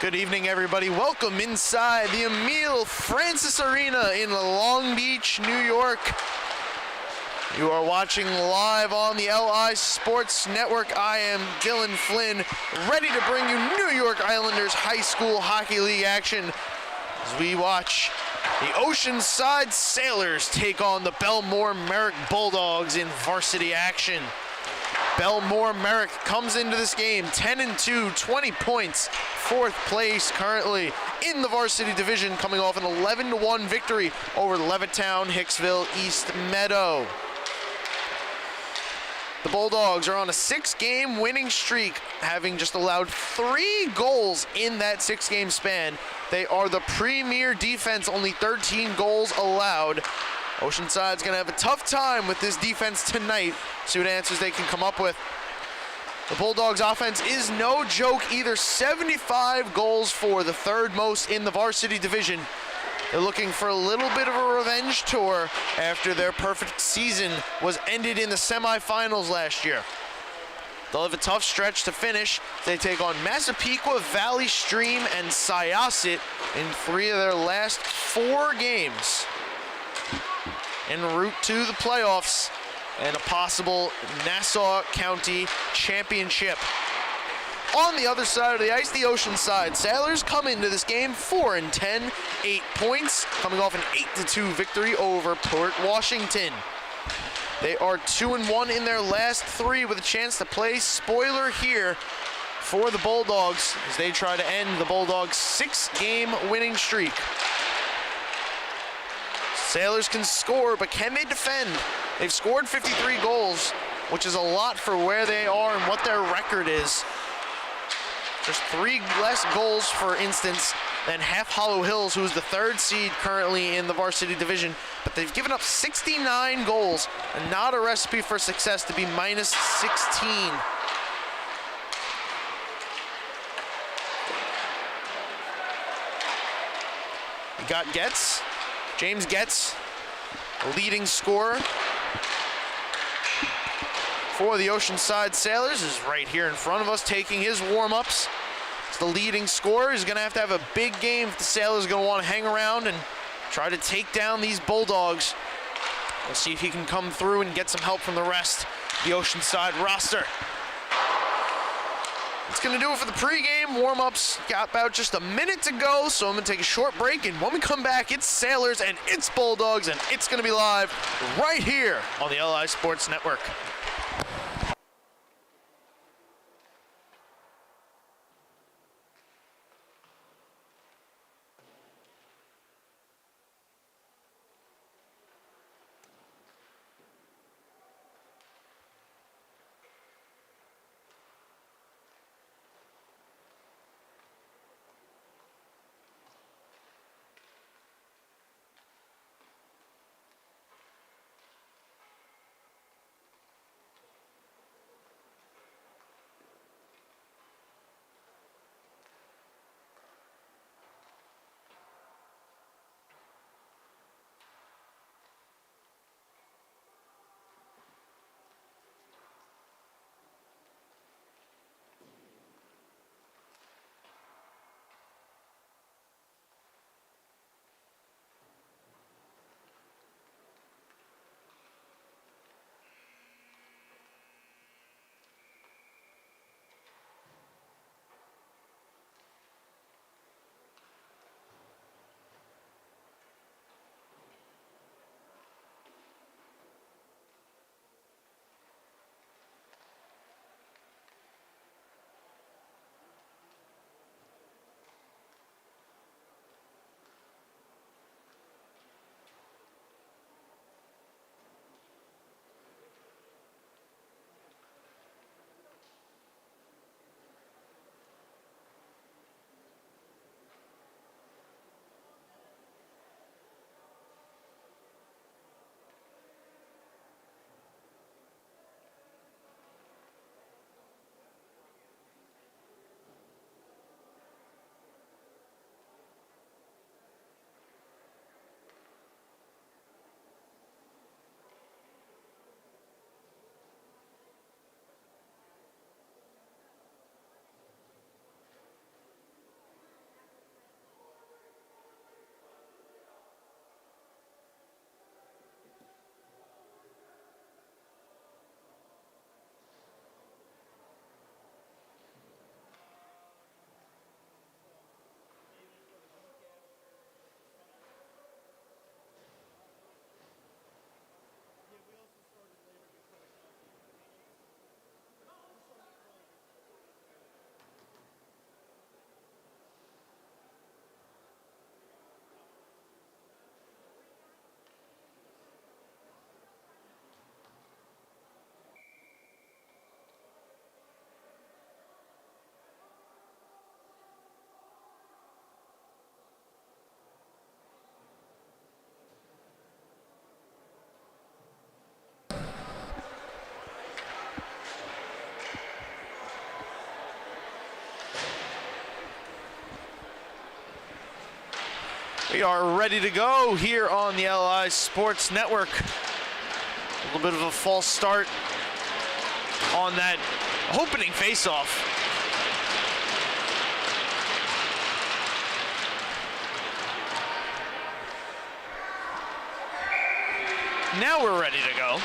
Good evening, everybody. Welcome inside the Emile Francis Arena in Long Beach, New York. You are watching live on the LI Sports Network. I am Dylan Flynn, ready to bring you New York Islanders High School Hockey League action as we watch the Oceanside Sailors take on the Bellmore Merrick Bulldogs in varsity action. Bellmore Merrick comes into this game 10-2, 20 points, fourth place currently in the varsity division, coming off an 11-1 victory over Levittown, Hicksville, East Meadow. The Bulldogs are on a 6-game winning streak, having just allowed 3 goals in that 6-game span. They are the premier defense, only 13 goals allowed. Oceanside's gonna have a tough time with this defense tonight. See what answers they can come up with. The Bulldogs offense is no joke either. 75 goals for, the third most in the varsity division. They're looking for a little bit of a revenge tour after their perfect season was ended in the semifinals last year. They'll have a tough stretch to finish. They take on Massapequa, Valley Stream, and Syosset in 3 of their last 4 games, en route to the playoffs and a possible Nassau County championship. On the other side of the ice, the Oceanside Sailors come into this game 4-10, 8 points, coming off an 8-2 victory over Port Washington. They are 2-1 in their last 3 with a chance to play spoiler here for the Bulldogs as they try to end the Bulldogs' 6-game winning streak. Sailors can score, but can they defend? They've scored 53 goals, which is a lot for where they are and what their record is. There's 3 less goals, for instance, than Half Hollow Hills, who's the 3rd seed currently in the varsity division, but they've given up 69 goals, and not a recipe for success to be minus 16. You got Getz. James Getz, leading scorer for the Oceanside Sailors, is right here in front of us taking his warm-ups. It's the leading scorer. He's going to have a big game if the Sailors are going to want to hang around and try to take down these Bulldogs. We'll see if he can come through and get some help from the rest of the Oceanside roster. That's going to do it for the pregame warm-ups. Got about just a minute to go, so I'm going to take a short break, and when we come back, it's Sailors and it's Bulldogs, and it's going to be live right here on the LI Sports Network. We are ready to go here on the LI Sports Network. A little bit of a false start on that opening faceoff. Now we're ready to go.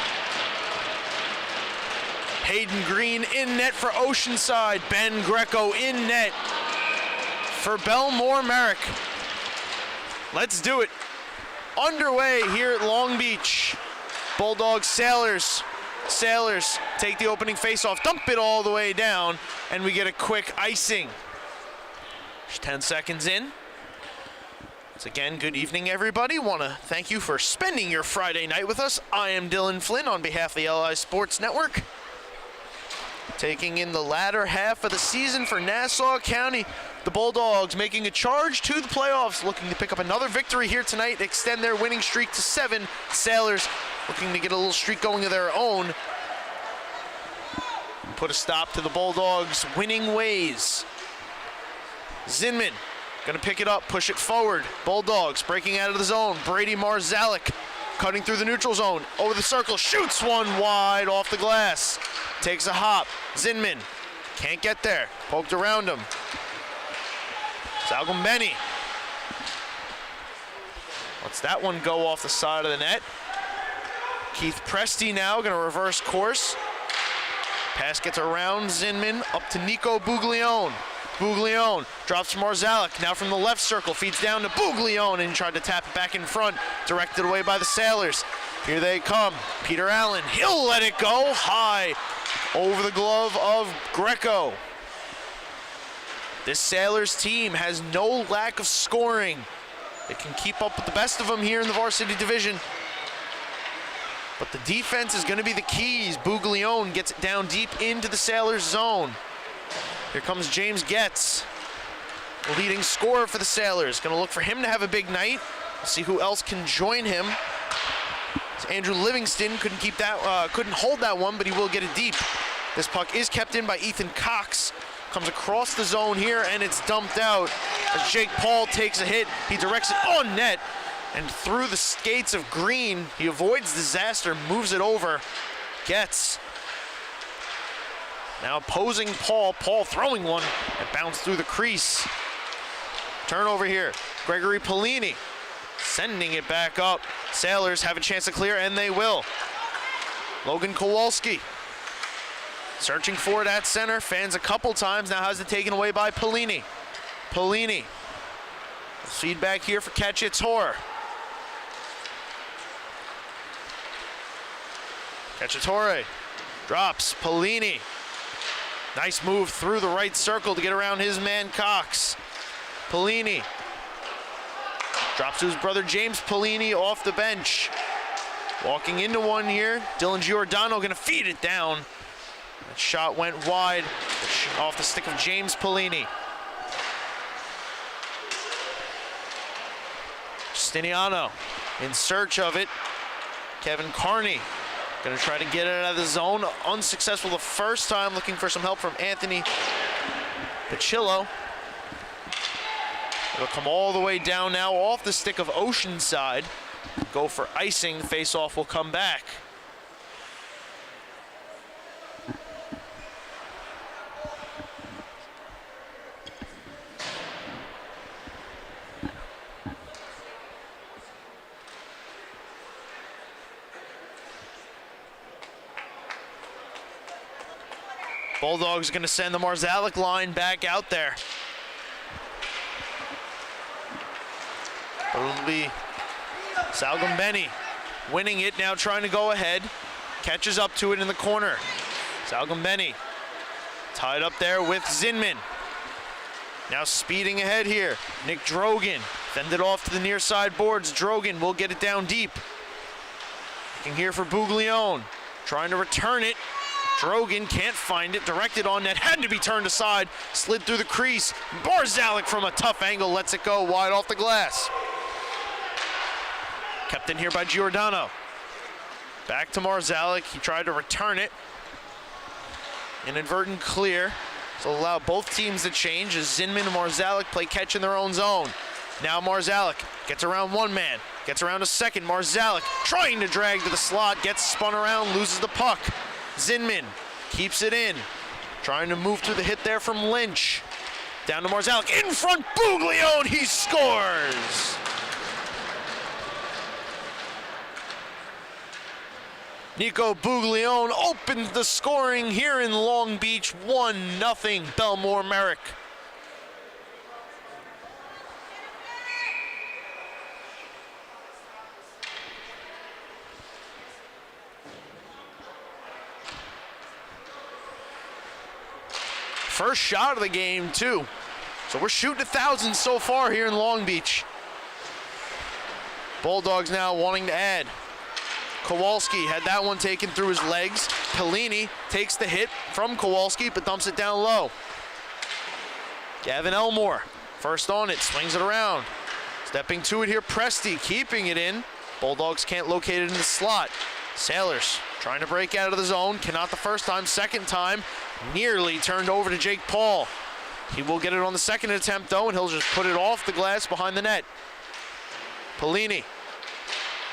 Hayden Green in net for Oceanside. Ben Greco in net for Bellmore Merrick. Let's do it. Underway here at Long Beach. Bulldogs, Sailors. Sailors take the opening faceoff, dump it all the way down, and we get a quick icing. Just 10 seconds in. Once again, good evening, everybody. Want to thank you for spending your Friday night with us. I am Dylan Flynn on behalf of the LI Sports Network. Taking in the latter half of the season for Nassau County. The Bulldogs making a charge to the playoffs, looking to pick up another victory here tonight, extend their winning streak to 7. Sailors looking to get a little streak going of their own. Put a stop to the Bulldogs' winning ways. Zinman gonna pick it up, push it forward. Bulldogs breaking out of the zone. Brady Marzalek cutting through the neutral zone, over the circle, shoots one wide off the glass. Takes a hop. Zinman can't get there. Poked around him. Salgombeni lets that one go off the side of the net. Keith Presti now going to reverse course. Pass gets around Zinman, up to Nico Buglione. Buglione drops from Marzalek, now from the left circle, feeds down to Buglione and tried to tap it back in front, directed away by the Sailors. Here they come. Peter Allen, he'll let it go high over the glove of Greco. This Sailors team has no lack of scoring. They can keep up with the best of them here in the varsity division. But the defense is going to be the keys. Buglione gets it down deep into the Sailors zone. Here comes James Getz, the leading scorer for the Sailors. Going to look for him to have a big night. We'll see who else can join him. Andrew Livingston couldn't hold that one, but he will get it deep. This puck is kept in by Ethan Cox. Comes across the zone here, and it's dumped out as Jake Paul takes a hit. He directs it on net, and through the skates of Green, he avoids disaster, moves it over. Getz now opposing Paul. Paul throwing one and bounced through the crease. Turnover here. Gregory Polini sending it back up. Sailors have a chance to clear, and they will. Logan Kowalski searching for it at center. Fans a couple times, now has it taken away by Polini. Polini. Feedback here for Cacciatore. Cacciatore drops. Polini. Nice move through the right circle to get around his man Cox. Polini drops to his brother James Polini off the bench. Walking into one here. Dylan Giordano gonna feed it down. That shot went wide off the stick of James Polini. Justiniano in search of it. Kevin Carney gonna try to get it out of the zone. Unsuccessful the first time, looking for some help from Anthony Pacillo. It'll come all the way down now off the stick of Oceanside. Go for icing, face-off will come back. Bulldogs gonna send the Marzalek line back out there. It'll be Salgombeni winning it now, trying to go ahead. Catches up to it in the corner. Salgombeni tied up there with Zinman. Now speeding ahead here. Nick Drogan fended off to the near side boards. Drogan will get it down deep. Looking here for Buglione. Trying to return it. Drogan can't find it. Directed on net. Had to be turned aside. Slid through the crease. Barzalek from a tough angle lets it go wide off the glass. Kept in here by Giordano. Back to Marzalek. He tried to return it. Inadvertent clear. So allow both teams to change as Zinman and Marzalek play catch in their own zone. Now Marzalek gets around one man, gets around a second. Marzalek trying to drag to the slot, gets spun around, loses the puck. Zinman keeps it in, trying to move through the hit there from Lynch. Down to Marzalek, in front, Buglione, he scores! Nico Buglione opens the scoring here in Long Beach, 1-0, Bellmore Merrick. First shot of the game, too. So we're shooting 1,000 so far here in Long Beach. Bulldogs now wanting to add. Kowalski had that one taken through his legs. Pellini takes the hit from Kowalski, but dumps it down low. Gavin Elmore, first on it, swings it around. Stepping to it here, Presti, keeping it in. Bulldogs can't locate it in the slot. Sailors trying to break out of the zone, cannot the first time, second time, nearly turned over to Jake Paul. He will get it on the second attempt though, and he'll just put it off the glass behind the net. Pellini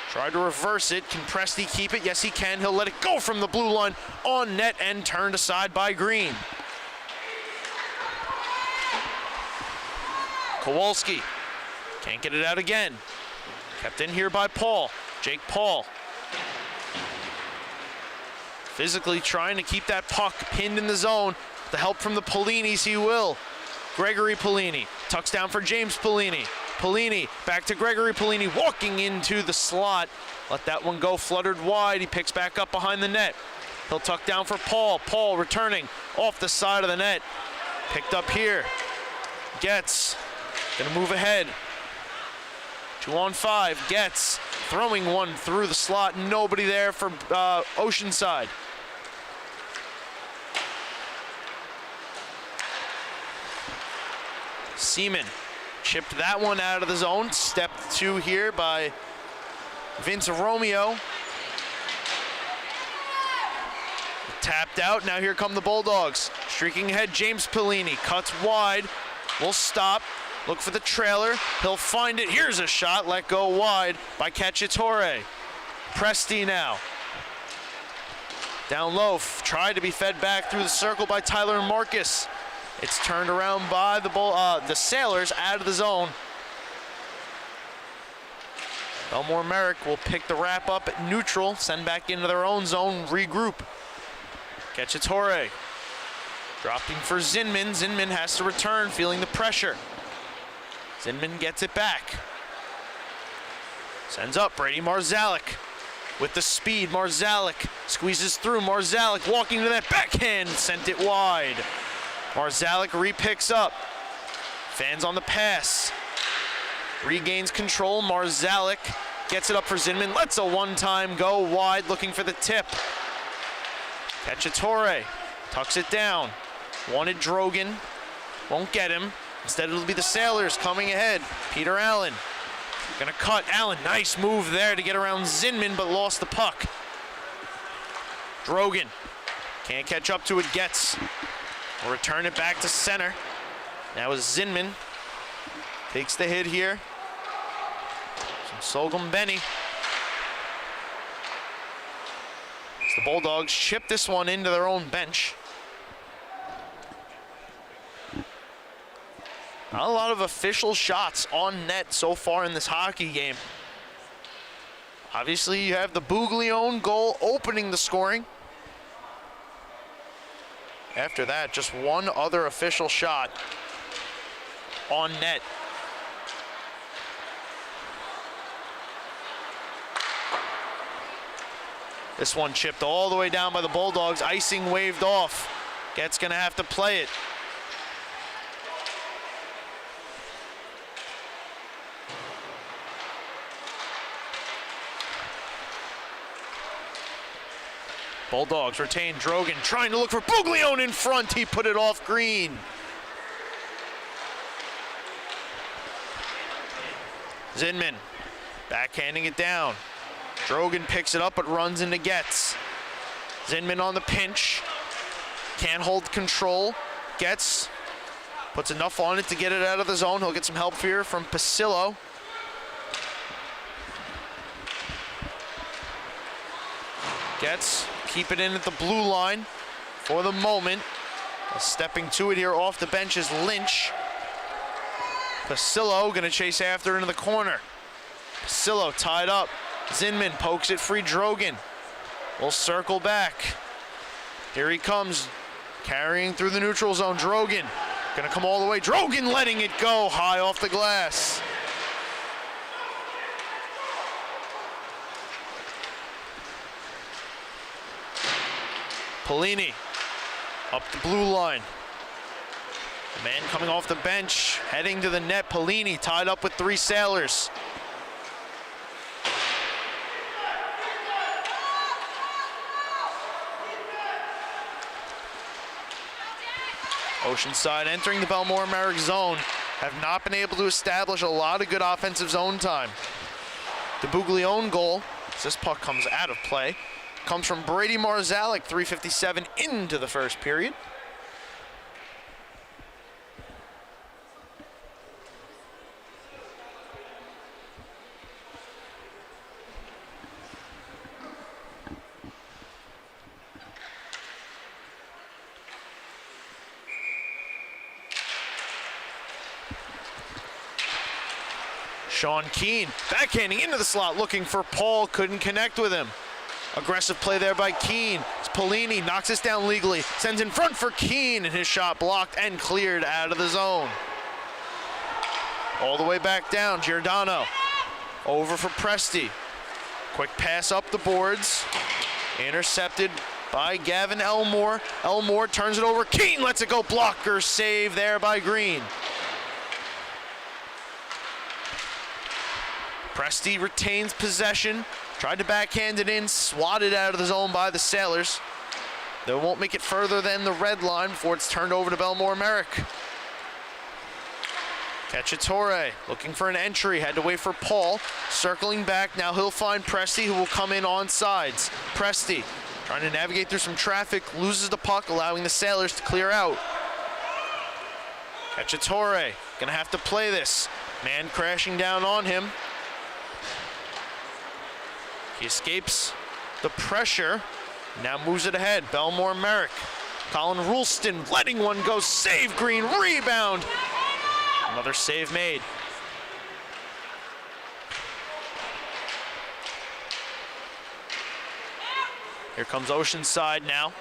tried to reverse it. Can Presti keep it? Yes, he can. He'll let it go from the blue line on net and turned aside by Green. Kowalski can't get it out again. Kept in here by Paul. Jake Paul physically trying to keep that puck pinned in the zone. The help from the Pellinis, he will. Gregory Pellini tucks down for James Pellini. Pellini back to Gregory Pellini, walking into the slot. Let that one go, fluttered wide. He picks back up behind the net. He'll tuck down for Paul. Paul returning off the side of the net. Picked up here. Gets, gonna move ahead. 2-on-5, Gets throwing one through the slot. Nobody there for Oceanside. Seaman chipped that one out of the zone. Step two here by Vince Romeo. Tapped out, now here come the Bulldogs. Streaking ahead, James Pellini cuts wide, will stop, look for the trailer, he'll find it. Here's a shot, let go wide by Cacciatore. Presti now. Down low, tried to be fed back through the circle by Tyler and Marcus. It's turned around by the Sailors out of the zone. Bellmore Merrick will pick the wrap up at neutral, send back into their own zone, regroup. Cacciatore dropping for Zinman. Zinman has to return, feeling the pressure. Zinman gets it back. Sends up Brady Marzalek with the speed. Marzalek squeezes through. Marzalek walking to that backhand, sent it wide. Marzalek re-picks up. Fans on the pass. Regains control. Marzalek gets it up for Zinman. Lets a one-time go wide, looking for the tip. Cacciatore tucks it down. Wanted Drogan. Won't get him. Instead, it'll be the Sailors coming ahead. Peter Allen gonna cut. Allen, nice move there to get around Zinman, but lost the puck. Drogan can't catch up to it. Gets. We'll return it back to center. Now is Zinman. Takes the hit here. Some Sogum Benny. The Bulldogs chip this one into their own bench. Not a lot of official shots on net so far in this hockey game. Obviously, you have the Buglione goal opening the scoring. After that, just one other official shot on net. This one chipped all the way down by the Bulldogs. Icing waved off. Get's gonna have to play it. Bulldogs retain Drogan, trying to look for Buglione in front. He put it off Green. Zinman backhanding it down. Drogan picks it up but runs into Gets. Zinman on the pinch. Can't hold control. Gets Puts enough on it to get it out of the zone. He'll get some help here from Pasillo. Keep it in at the blue line for the moment. Stepping to it here off the bench is Lynch. Pasillo gonna chase after into the corner. Pasillo tied up. Zinman pokes it free. Drogan will circle back. Here he comes, carrying through the neutral zone. Drogan gonna come all the way. Drogan letting it go high off the glass. Polini up the blue line. The man coming off the bench, heading to the net. Polini tied up with 3 Sailors. Oceanside entering the Bellmore Merrick zone, have not been able to establish a lot of good offensive zone time. The Buglione goal, as this puck comes out of play, comes from Brady Marzalek, 3:57 into the first period. Sean Keane backhanding into the slot, looking for Paul, couldn't connect with him. Aggressive play there by Keane. Polini knocks this down legally, sends in front for Keane, and his shot blocked and cleared out of the zone. All the way back down, Giordano over for Presti. Quick pass up the boards, intercepted by Gavin Elmore. Elmore turns it over, Keane lets it go, blocker save there by Green. Presti retains possession, tried to backhand it in, swatted out of the zone by the Sailors. They won't make it further than the red line before it's turned over to Bellmore Merrick. Cacciatore looking for an entry, had to wait for Paul, circling back, now he'll find Presti, who will come in on sides. Presti trying to navigate through some traffic, loses the puck, allowing the Sailors to clear out. Cacciatore gonna have to play this, man crashing down on him. He escapes the pressure, now moves it ahead. Bellmore Merrick. Colin Rulston letting one go, save Green, rebound. Another save made. Here comes Oceanside now,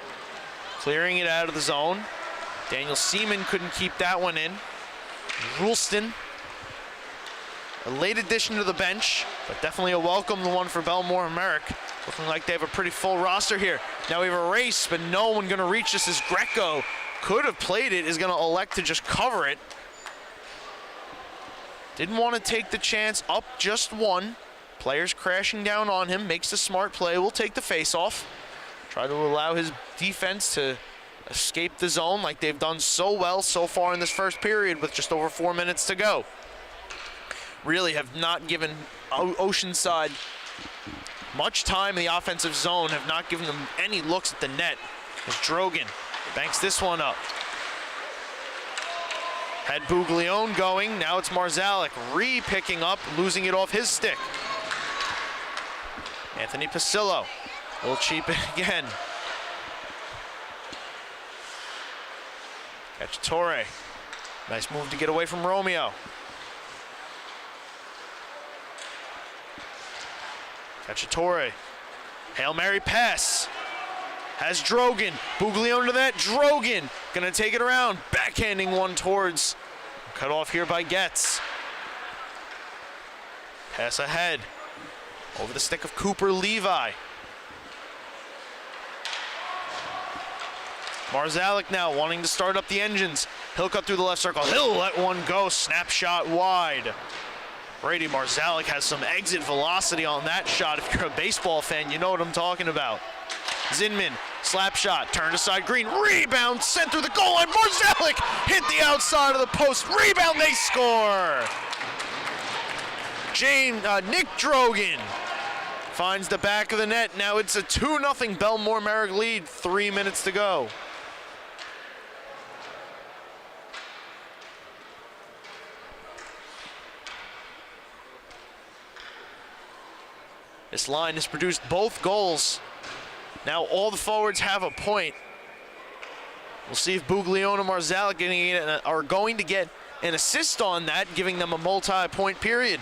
clearing it out of the zone. Daniel Seaman couldn't keep that one in. Rulston, a late addition to the bench, but definitely a welcome one for Bellmore Merrick. Looking like they have a pretty full roster here. Now we have a race, but no one gonna reach this as Greco could have played it, is gonna elect to just cover it. Didn't want to take the chance, up just one. Players crashing down on him, makes the smart play, will take the face-off. Try to allow his defense to escape the zone like they've done so well so far in this first period with just over 4 minutes to go. Really have not given Oceanside much time in the offensive zone, have not given them any looks at the net. As Drogan banks this one up. Had Buglione going, now it's Marzalek re-picking up, losing it off his stick. Anthony Pasillo will cheap it again. Cacciatore, nice move to get away from Romeo. Cacciatore, Hail Mary pass. Has Drogan, Buglione to that, Drogan gonna take it around, backhanding one towards, cut off here by Getz. Pass ahead, over the stick of Cooper Levi. Marzalek now wanting to start up the engines. He'll cut through the left circle, he'll let one go, snapshot wide. Brady Marzalek has some exit velocity on that shot. If you're a baseball fan, you know what I'm talking about. Zinman, slap shot, turned aside Green, rebound, sent through the goal line. Marzalek hit the outside of the post, rebound, they score. Nick Drogan finds the back of the net. Now it's a 2-0 Bellmore Merrick lead, 3 minutes to go. This line has produced both goals. Now all the forwards have a point. We'll see if Buglione and Marzalek are going to get an assist on that, giving them a multi-point period.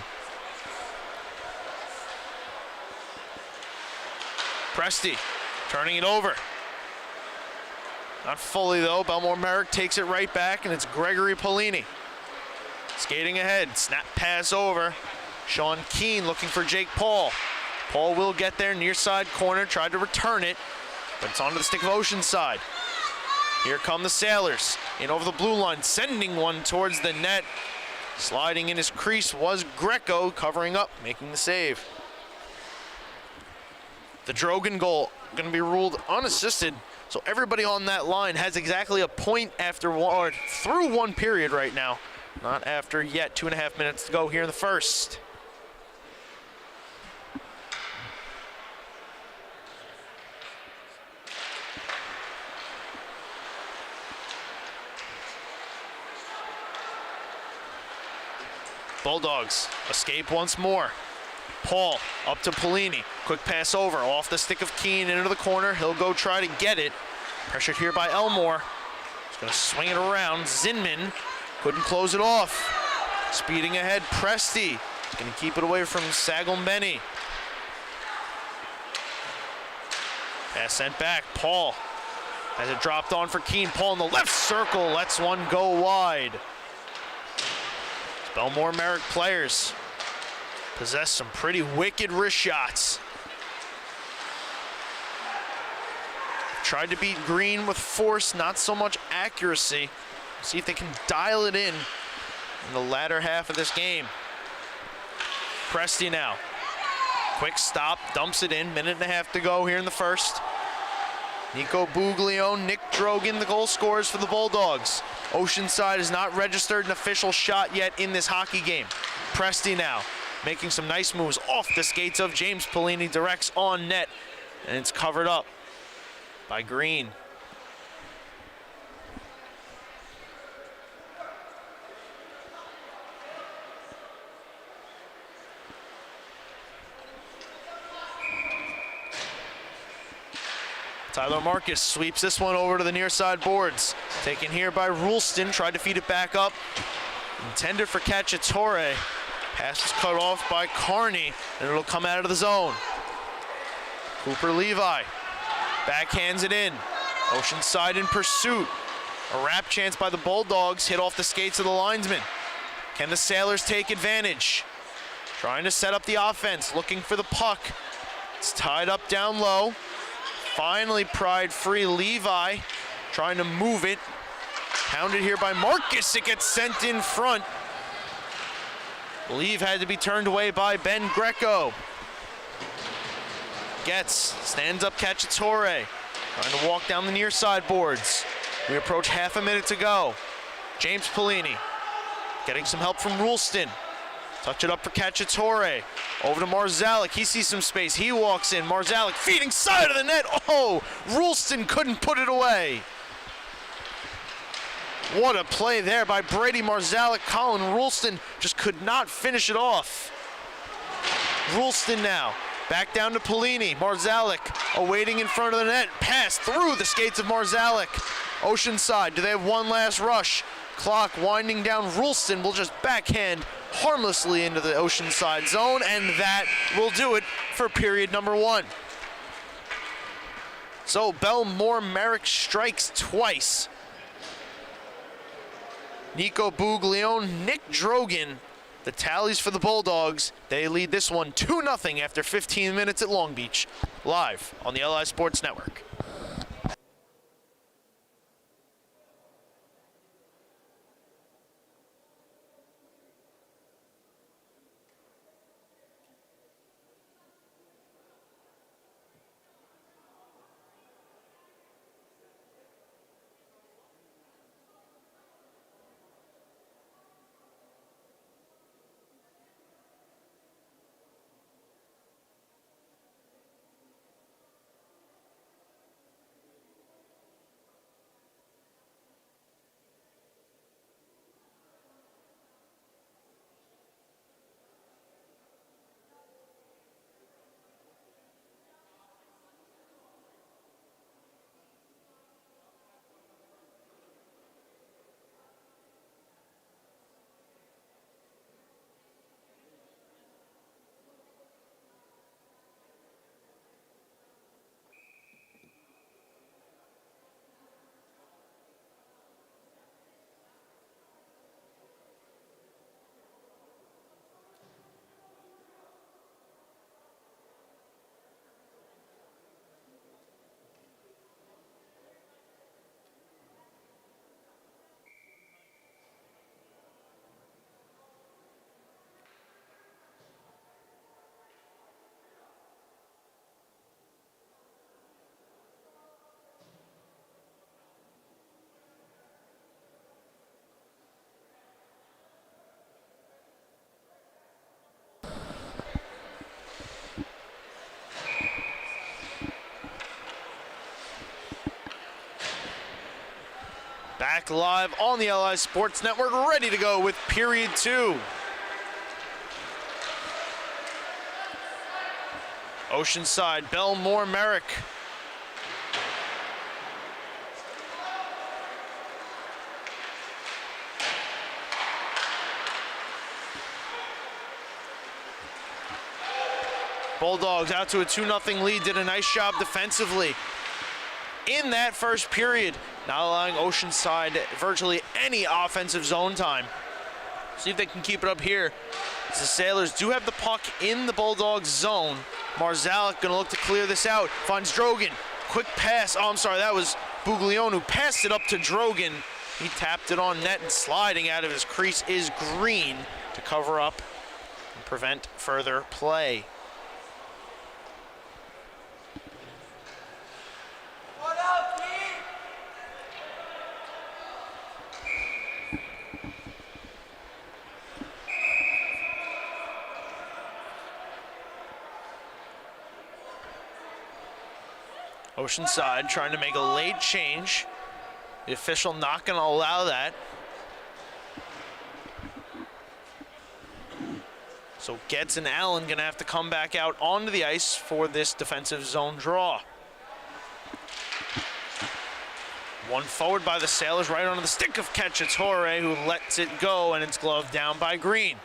Presti turning it over. Not fully though. Bellmore Merrick takes it right back, and it's Gregory Polini. Skating ahead, snap pass over. Sean Keane looking for Jake Paul. Paul will get there, near side corner, tried to return it, but it's onto the stick of Oceanside. Here come the Sailors, in over the blue line, sending one towards the net. Sliding in his crease was Greco, covering up, making the save. The Drogan goal going to be ruled unassisted, so everybody on that line has exactly a point after one, or through one period right now. Not after yet. 2.5 minutes to go here in the first. Bulldogs escape once more. Paul up to Polini. Quick pass over, off the stick of Keane into the corner. He'll go try to get it. Pressured here by Elmore. He's going to swing it around. Zinman couldn't close it off. Speeding ahead, Presti. Going to keep it away from Sagalmbeni. Pass sent back. Paul has it dropped on for Keane. Paul in the left circle lets one go wide. Bellmore Merrick players possess some pretty wicked wrist shots. Tried to beat Green with force, not so much accuracy. See if they can dial it in the latter half of this game. Presti now. Quick stop, dumps it in. 1.5 to go here in the first. Nico Buglione, Nick Drogan, the goal scorers for the Bulldogs. Oceanside has not registered an official shot yet in this hockey game. Presti now making some nice moves off the skates of James Polini, directs on net, and it's covered up by Green. Tyler Marcus sweeps this one over to the near side boards. Taken here by Rulston, tried to feed it back up. Intended for Cacciatore. Pass is cut off by Carney, and it'll come out of the zone. Cooper Levi backhands it in. Oceanside in pursuit. A wrap chance by the Bulldogs, hit off the skates of the linesman. Can the Sailors take advantage? Trying to set up the offense, looking for the puck. It's tied up down low. Finally pried free. Levi trying to move it. Pounded here by Marcus. It gets sent in front. Leave had to be turned away by Ben Greco. Stands up Cacciatore. Trying to walk down the near side boards. We approach 1/2 minute to go. James Polini getting some help from Rulston. Touch it up for Cacciatore. Over to Marzalek. He sees some space. He walks in. Marzalek feeding side of the net. Oh, Rulston couldn't put it away. What a play there by Brady Marzalek. Colin Rulston just could not finish it off. Rulston now. Back down to Polini. Marzalek awaiting in front of the net. Pass through the skates of Marzalek. Oceanside, do they have one last rush? Clock winding down. Rulston will just backhand harmlessly into the Oceanside zone, and that will do it for period number 1. So Bellmore Merrick strikes twice. Nico Buglione, Nick Drogan, the tallies for the Bulldogs. They lead this one 2-0 after 15 minutes at Long Beach. Live on the LI Sports Network. back live on the LI Sports Network, ready to go with period 2. Oceanside, Bellmore, Merrick. Bulldogs out to a 2-0 lead, did a nice job defensively in that first period, not allowing Oceanside virtually any offensive zone time. See if they can keep it up here. As the Sailors do have the puck in the Bulldogs zone. Marzalek gonna look to clear this out, finds Drogan, quick pass, oh I'm sorry, that was Buglione who passed it up to Drogan. He tapped it on net, and sliding out of his crease is Green to cover up and prevent further play. Oceanside trying to make a late change. The official not going to allow that. So Getz and Allen going to have to come back out onto the ice for this defensive zone draw. One forward by the Sailors, right onto the stick of Cacciatore, who lets it go, and it's gloved down by Green.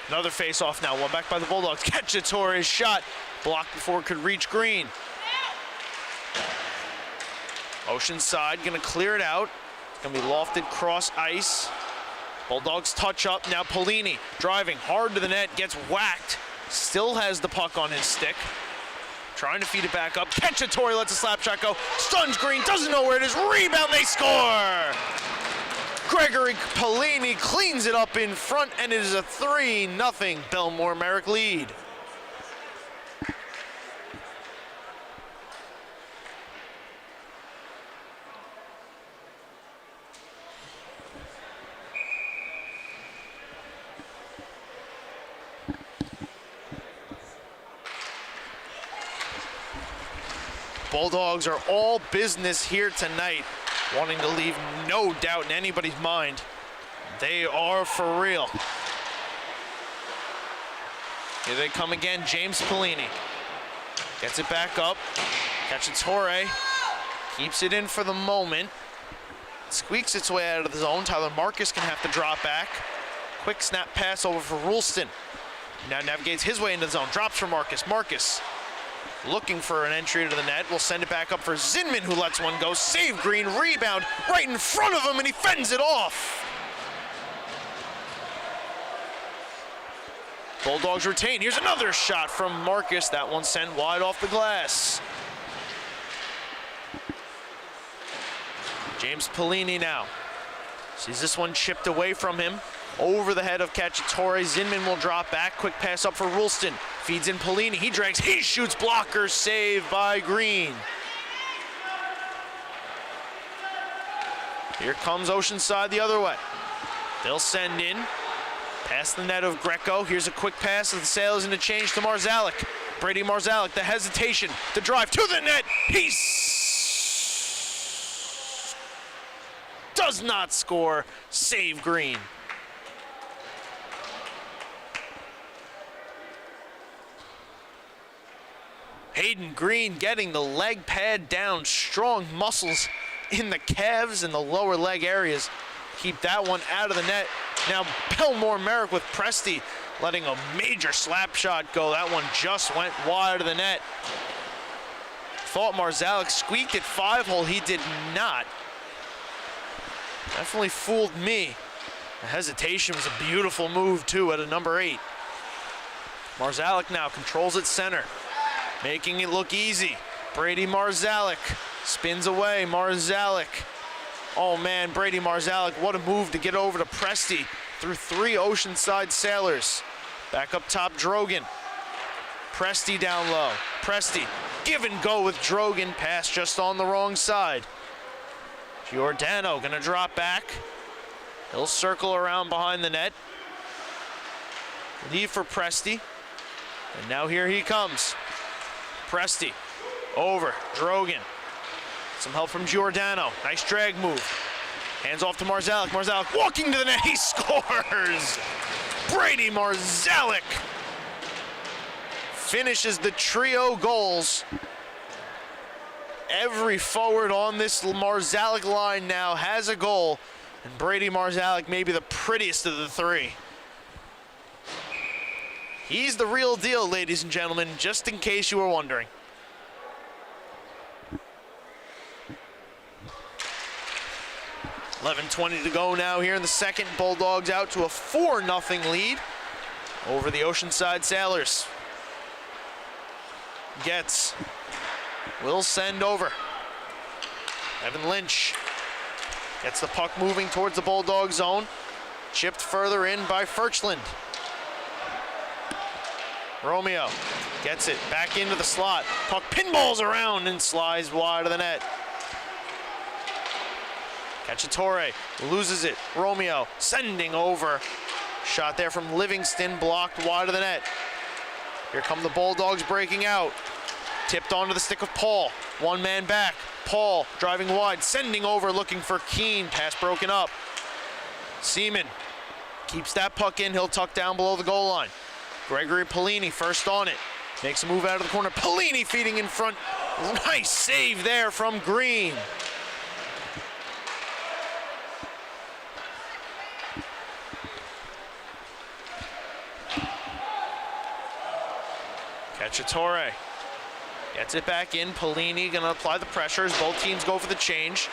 Another face-off now, one back by the Bulldogs. Cacciatore's shot blocked before it could reach Green. Oceanside gonna clear it out. It's gonna be lofted cross ice. Bulldogs touch up, now Polini driving hard to the net, gets whacked. Still has the puck on his stick. Trying to feed it back up. Cacciatore lets a slap shot go. Stuns Green, doesn't know where it is. Rebound, they score! Gregory Polini cleans it up in front, and it is a 3-0 Bellmore Merrick lead. Bulldogs are all business here tonight, wanting to leave no doubt in anybody's mind. They are for real. Here they come again, James Polini. Gets it back up. Cacciatore keeps it in for the moment. Squeaks its way out of the zone. Tyler Marcus can have to drop back. Quick snap pass over for Rulston. Now navigates his way into the zone. Drops for Marcus. Marcus looking for an entry into the net. We'll send it back up for Zinman, who lets one go. Save Green, rebound right in front of him, and he fends it off. Bulldogs retain. Here's another shot from Marcus. That one sent wide off the glass. James Polini now sees this one chipped away from him. Over the head of Cacciatore. Zinman will drop back. Quick pass up for Rulston. Feeds in Polini. He drags. He shoots. Blocker. Save by Green. Here comes Oceanside the other way. They'll send in. Past the net of Greco. Here's a quick pass of the Sailors into change to Marzalek. Brady Marzalek. The hesitation. The drive to the net. He does not score. Save Green. Hayden Green getting the leg pad down. Strong muscles in the calves and the lower leg areas. Keep that one out of the net. Now Bellmore Merrick with Presti letting a major slap shot go. That one just went wide of the net. Thought Marzalek squeaked at 5-hole. He did not. Definitely fooled me. The hesitation was a beautiful move too at a number 8. Marzalek now controls it center, making it look easy. Brady Marzalek spins away. Marzalek. Oh man, Brady Marzalek, what a move to get over to Presti through 3 Oceanside Sailors. Back up top, Drogan. Presti down low. Presti Give and go with Drogan. Pass just on the wrong side. Giordano gonna drop back. He'll circle around behind the net. Leave for Presti. And now here he comes. Presti over. Drogan. Some help from Giordano. Nice drag move. Hands off to Marzalek. Marzalek walking to the net. He scores! Brady Marzalek finishes the trio goals. Every forward on this Marzalek line now has a goal, and Brady Marzalek may be the prettiest of the three. He's the real deal, ladies and gentlemen, just in case you were wondering. $11:20 to go now here in the second. Bulldogs out to a 4-0 lead over the Oceanside Sailors. Getz will send over. Evan Lynch gets the puck moving towards the Bulldog zone. Chipped further in by Furchland. Romeo gets it back into the slot. Puck pinballs around and slides wide of the net. Cacciatore loses it. Romeo sending over. Shot there from Livingston, blocked wide of the net. Here come the Bulldogs breaking out. Tipped onto the stick of Paul. One man back. Paul driving wide, sending over, looking for Keene. Pass broken up. Seaman keeps that puck in. He'll tuck down below the goal line. Gregory Polini first on it. Makes a move out of the corner. Polini feeding in front. Nice save there from Green. Cacciatore gets it back in. Polini gonna apply the pressures. Both teams go for the change.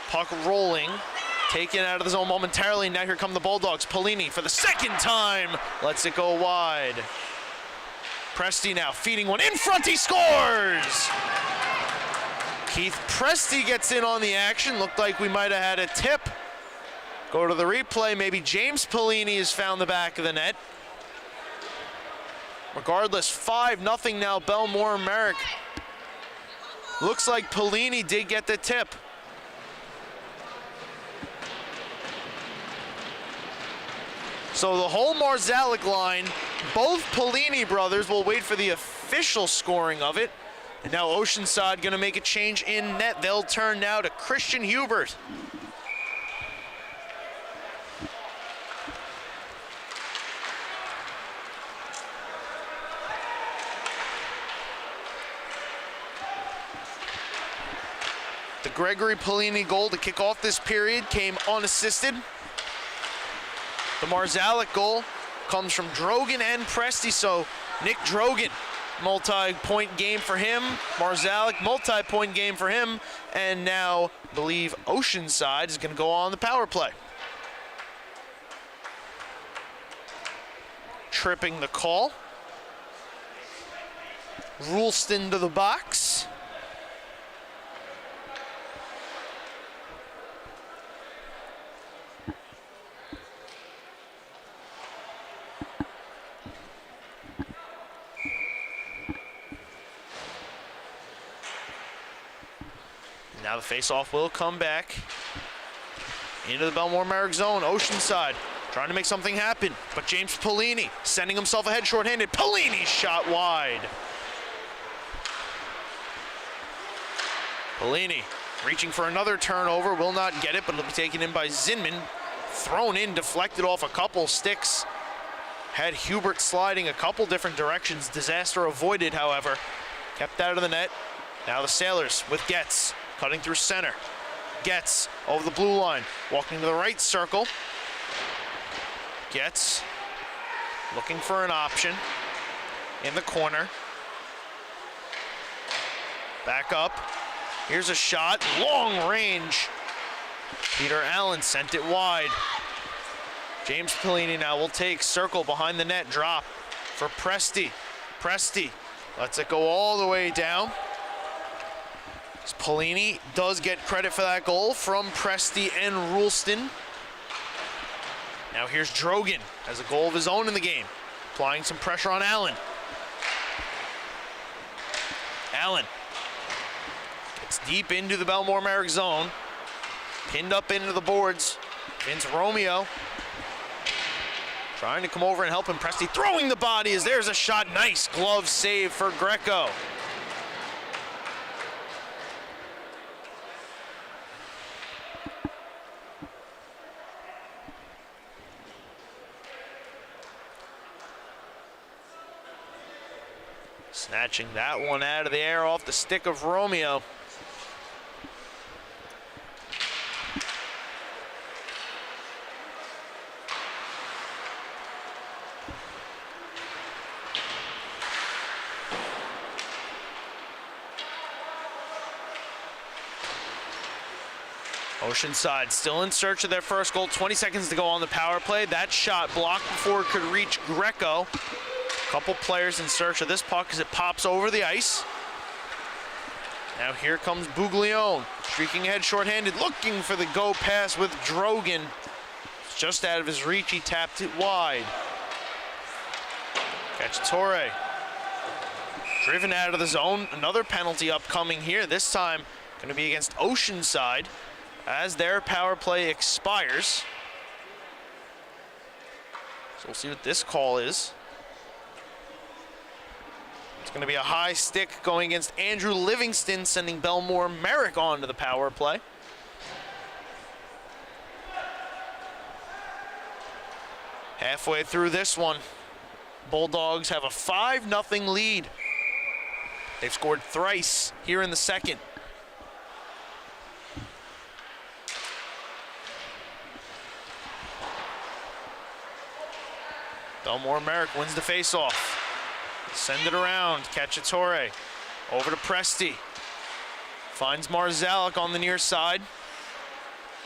Puck rolling. Taken out of the zone momentarily. Now here come the Bulldogs. Polini for the second time lets it go wide. Presti now feeding one in front. He scores! Keith Presti gets in on the action. Looked like we might have had a tip. Go to the replay. Maybe James Polini has found the back of the net. Regardless, 5-0 now, Bellmore Merrick. Looks like Polini did get the tip. So the whole Marzalek line, both Polini brothers will wait for the official scoring of it. And now Oceanside gonna make a change in net. They'll turn now to Christian Hubert. The Gregory Polini goal to kick off this period came unassisted. The Marzalek goal comes from Drogan and Presti, so Nick Drogan, multi-point game for him. Marzalek, multi-point game for him. And now, I believe Oceanside is going to go on the power play. Tripping the call. Rulston to the box. Now the face-off will come back into the Bellmore Merrick zone. Oceanside trying to make something happen, but James Polini sending himself ahead shorthanded. Polini shot wide. Polini reaching for another turnover, will not get it, but it'll be taken in by Zinman. Thrown in, deflected off a couple sticks. Had Hubert sliding a couple different directions. Disaster avoided, however. Kept out of the net. Now the Sailors with Getz. Cutting through center. Getz over the blue line. Walking to the right circle. Getz looking for an option in the corner. Back up. Here's a shot. Long range. Peter Allen sent it wide. James Polini now will take circle behind the net. Drop for Presti. Presti lets it go all the way down. Polini does get credit for that goal from Presti and Rulston. Now here's Drogan, has a goal of his own in the game, applying some pressure on Allen. Allen gets deep into the Bellmore Merrick zone. Pinned up into the boards. Vince Romeo trying to come over and help him. Presti throwing the body as there's a shot. Nice glove save for Greco. Snatching that one out of the air off the stick of Romeo. Oceanside still in search of their first goal. 20 seconds to go on the power play. That shot blocked before it could reach Greco. A couple players in search of this puck as it pops over the ice. Now here comes Buglione, streaking ahead shorthanded, looking for the go pass with Drogan. It's just out of his reach, he tapped it wide. Cacciatore driven out of the zone. Another penalty upcoming here, this time going to be against Oceanside as their power play expires. So we'll see what this call is. It's going to be a high stick going against Andrew Livingston, sending Bellmore Merrick onto the power play. Halfway through this one, Bulldogs have a 5-0 lead. They've scored thrice here in the second. Bellmore Merrick wins the faceoff. Send it around, Cacciatore over to Presti. Finds Marzalek on the near side.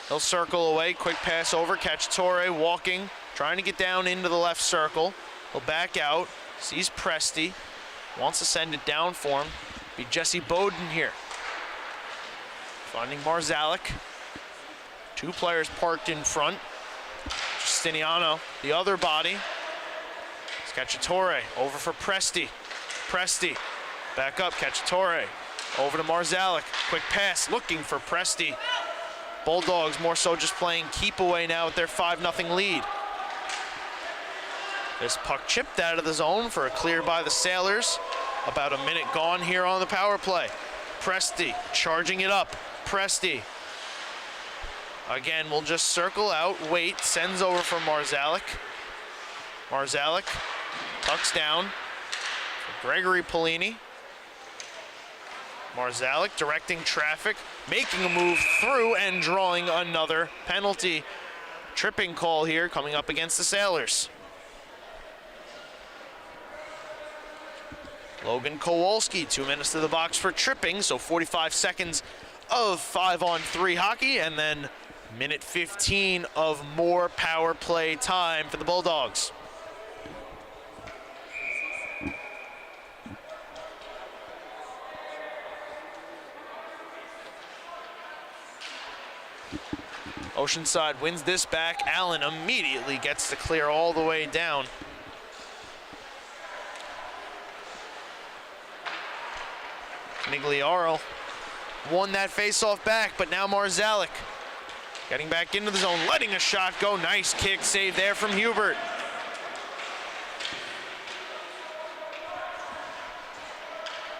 He'll circle away, quick pass over, Cacciatore walking, trying to get down into the left circle. He'll back out, sees Presti, wants to send it down for him. Be Jesse Bowden here. Finding Marzalek. Two players parked in front. Justiniano, the other body. Cacciatore over for Presti. Presti back up, Cacciatore over to Marzalek. Quick pass looking for Presti. Bulldogs more so just playing keep away now with their 5-0 lead. This puck chipped out of the zone for a clear by the Sailors. About a minute gone here on the power play. Presti charging it up. Presti again will just circle out, wait, sends over for Marzalek. Marzalek tucks down for Gregory Polini. Marzalek directing traffic, making a move through and drawing another penalty. Tripping call here coming up against the Sailors. Logan Kowalski, 2 minutes to the box for tripping, so 45 seconds of 5-on-3 hockey, and then minute 15 of more power play time for the Bulldogs. Oceanside wins this back. Allen immediately gets to clear all the way down. Nigliaro won that faceoff back, but now Marzalek getting back into the zone, letting a shot go. Nice kick save there from Hubert.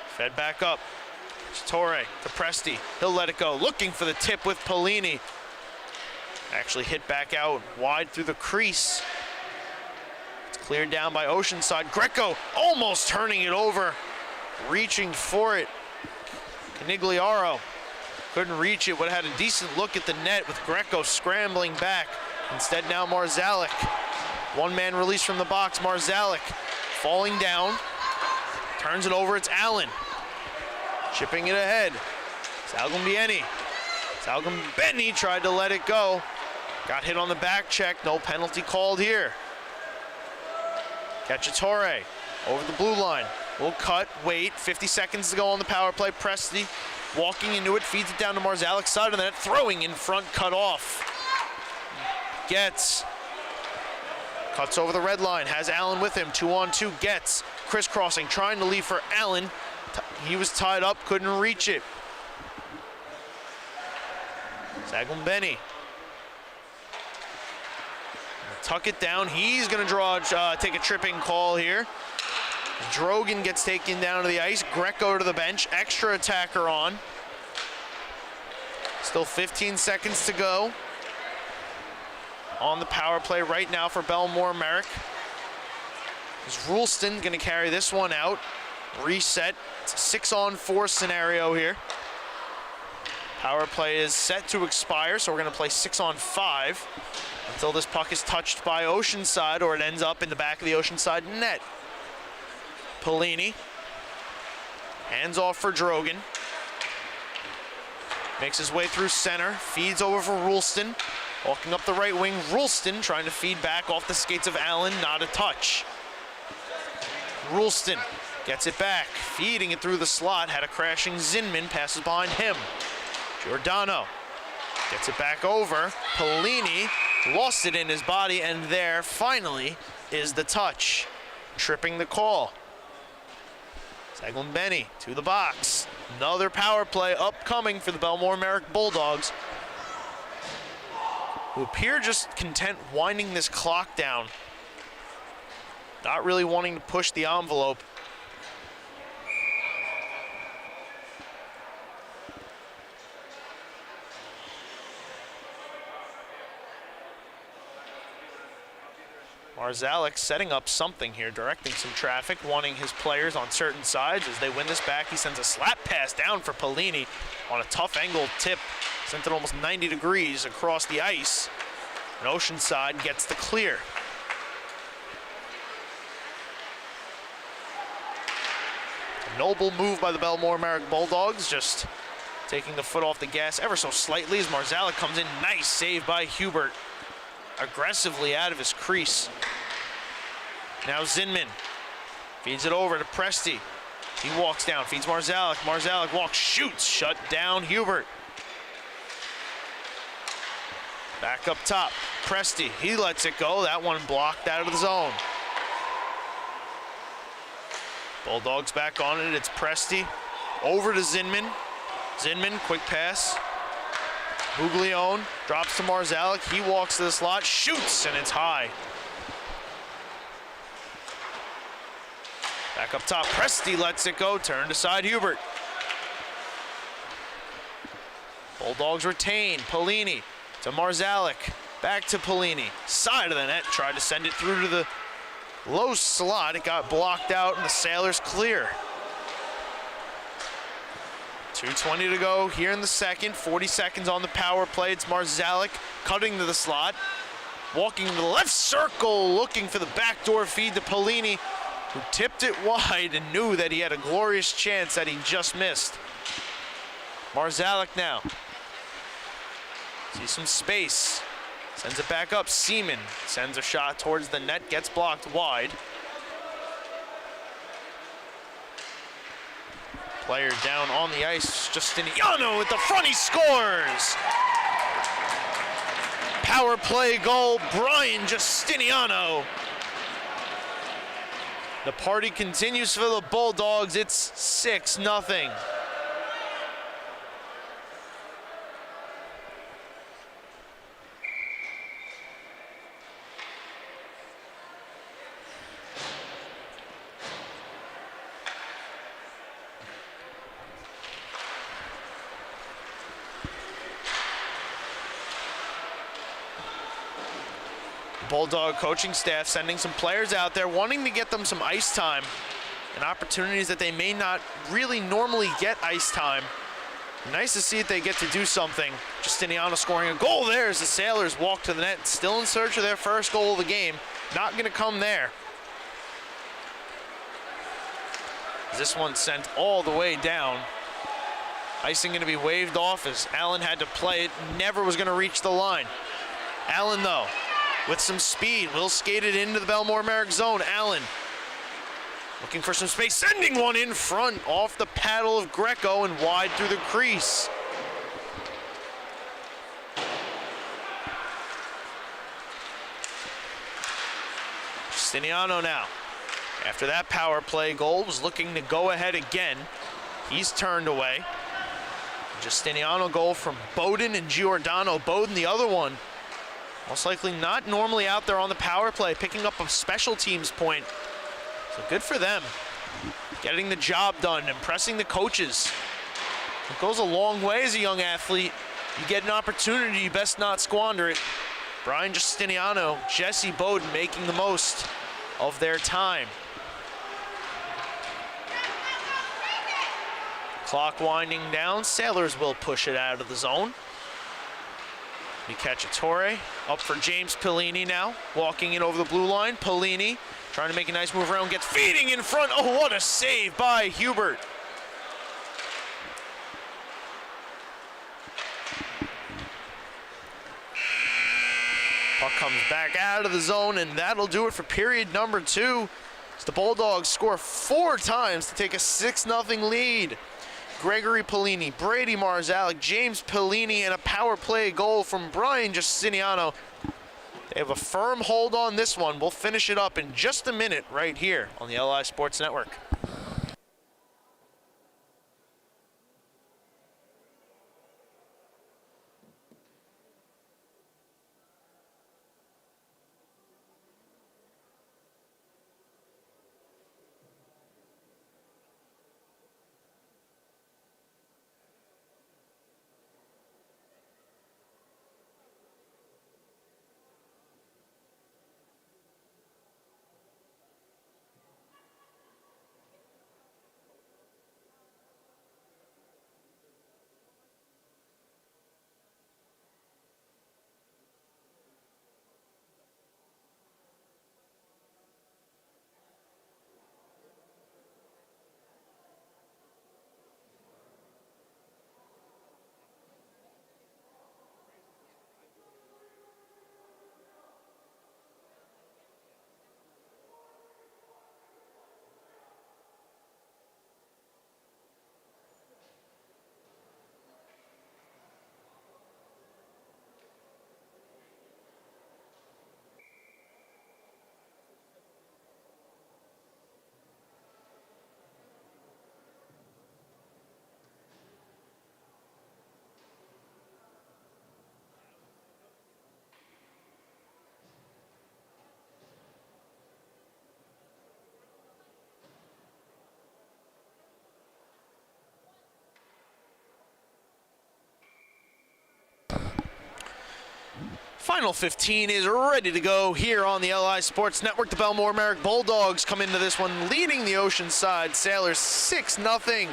Fed back up. Torre to Presti. He'll let it go. Looking for the tip with Polini. Actually hit back out wide through the crease. It's cleared down by Oceanside. Greco almost turning it over. Reaching for it. Canigliaro couldn't reach it. Would have had a decent look at the net with Greco scrambling back. Instead now Marzalek. One-man release from the box. Marzalek falling down. Turns it over. It's Allen. Chipping it ahead. Salgumbieni. Salgumbieni tried to let it go. Got hit on the back check. No penalty called here. Cacciatore over the blue line. We'll cut, wait, 50 seconds to go on the power play. Presti walking into it, feeds it down to Marzalek's side of the net, throwing in front, cut off. Gets, cuts over the red line, has Allen with him, 2-on-2, gets, crisscrossing, trying to leave for Allen. He was tied up, couldn't reach it. Zaglin-Benny. Tuck it down. He's going to take a tripping call here. Drogan gets taken down to the ice. Greco to the bench. Extra attacker on. Still 15 seconds to go on the power play right now for Bellmore Merrick. Is Rulston going to carry this one out? Reset. It's a 6-on-4 scenario here. Power play is set to expire, so we're going to play 6-on-5 until this puck is touched by Oceanside or it ends up in the back of the Oceanside net. Pelini. Hands off for Drogan. Makes his way through center. Feeds over for Rulston. Walking up the right wing, Rulston trying to feed back off the skates of Allen. Not a touch. Rulston gets it back. Feeding it through the slot. Had a crashing Zinman. Passes behind him. Giordano gets it back over. Pelini lost it in his body, and there finally is the touch. Tripping the call. Zaglin-Benny to the box. Another power play upcoming for the Bellmore Merrick Bulldogs, who appear just content winding this clock down. Not really wanting to push the envelope. Marzalek setting up something here, directing some traffic, wanting his players on certain sides. As they win this back, he sends a slap pass down for Pelini on a tough angle tip. Sent it almost 90 degrees across the ice. And Oceanside gets the clear. A noble move by the Bellmore Merrick Bulldogs, just taking the foot off the gas ever so slightly as Marzalek comes in. Nice save by Hubert. Aggressively out of his crease. Now Zinman feeds it over to Presti. He walks down, feeds Marzalek. Marzalek walks, shoots, shut down Hubert. Back up top, Presti, he lets it go. That one blocked out of the zone. Bulldogs back on it, it's Presti. Over to Zinman. Zinman, quick pass. Buglione drops to Marzalek. He walks to the slot, shoots, and it's high. Back up top, Presti lets it go. Turned aside Hubert. Bulldogs retain. Pelini to Marzalek. Back to Pelini. Side of the net. Tried to send it through to the low slot. It got blocked out, and the Sailors clear. 2:20 to go here in the second. 40 seconds on the power play. It's Marzalek cutting to the slot. Walking to the left circle, looking for the backdoor feed to Pelini, who tipped it wide and knew that he had a glorious chance that he just missed. Marzalek now. Sees some space. Sends it back up. Seaman sends a shot towards the net, gets blocked wide. Player down on the ice, Justiniano at the front, he scores! Power play goal, Brian Justiniano. The party continues for the Bulldogs, it's 6-0. Bulldog coaching staff sending some players out there, wanting to get them some ice time and opportunities that they may not really normally get ice time. Nice to see that they get to do something. Justiniano scoring a goal there as the Sailors walk to the net, still in search of their first goal of the game. Not going to come there. This one sent all the way down. Icing going to be waved off as Allen had to play it, never was going to reach the line. Allen, though, with some speed, will skate it into the Bellmore Merrick zone. Allen looking for some space, sending one in front off the paddle of Greco and wide through the crease. Justiniano now, after that power play goal, was looking to go ahead again. He's turned away. Justiniano goal from Bowden and Giordano. Bowden, the other one, most likely not normally out there on the power play, picking up a special teams point. So good for them. Getting the job done, impressing the coaches. It goes a long way as a young athlete. You get an opportunity, you best not squander it. Brian Justiniano, Jesse Bowden making the most of their time. Clock winding down. Sailors will push it out of the zone. Cacciatore up for James Pellini now. Walking in over the blue line. Pellini trying to make a nice move around. Gets feeding in front. Oh, what a save by Hubert. Puck comes back out of the zone, and that'll do it for period number 2. As the Bulldogs score 4 times to take a 6-0 lead. Gregory Pellini, Brady Marzalek, James Pellini, and a power play goal from Brian Justiniano. They have a firm hold on this one. We'll finish it up in just a minute right here on the LI Sports Network. Final 15 is ready to go here on the LI Sports Network. The Bellmore Merrick Bulldogs come into this one leading the Oceanside Sailors 6-0.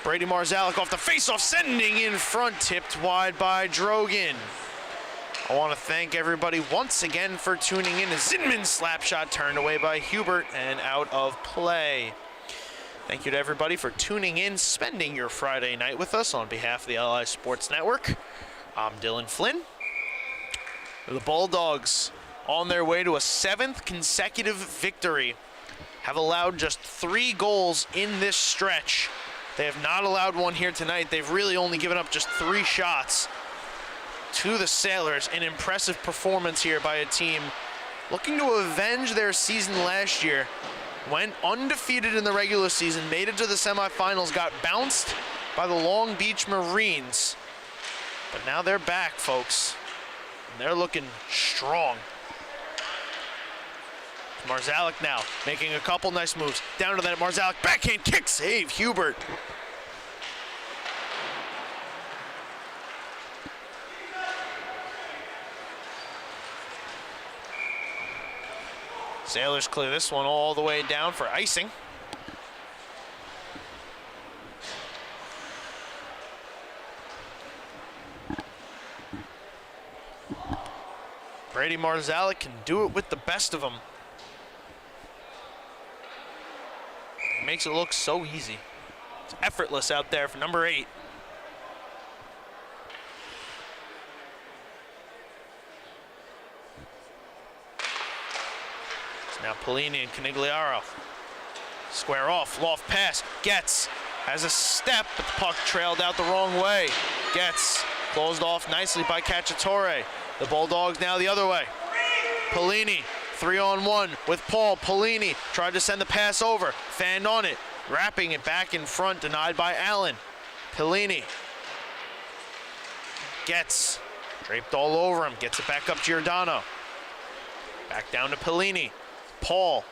Brady Marzalek off the faceoff, sending in front, tipped wide by Drogan. I want to thank everybody once again for tuning in. A Zinman slap shot turned away by Hubert and out of play. Thank you to everybody for tuning in, spending your Friday night with us on behalf of the LI Sports Network. I'm Dylan Flynn. The Bulldogs, on their way to a 7th consecutive victory, have allowed just 3 goals in this stretch. They have not allowed one here tonight. They've really only given up just 3 shots to the Sailors. An impressive performance here by a team looking to avenge their season last year. Went undefeated in the regular season, made it to the semifinals, got bounced by the Long Beach Marines. But now they're back, folks. And they're looking strong. Marzalek now making a couple nice moves. Down to that Marzalek backhand kick save, Hubert. Sailors clear this one all the way down for icing. Brady Marzalek can do it with the best of them. He makes it look so easy. It's effortless out there for number 8. It's now Pellini and Canigliaro. Square off, loft pass, Getz has a step, but the puck trailed out the wrong way. Getz closed off nicely by Cacciatore. The Bulldogs now the other way. Pellini, 3-on-1 with Paul. Pellini tried to send the pass over, fanned on it. wrapping it back in front, denied by Allen. Pellini gets draped all over him, gets it back up Giordano. Back down to Pellini. Paul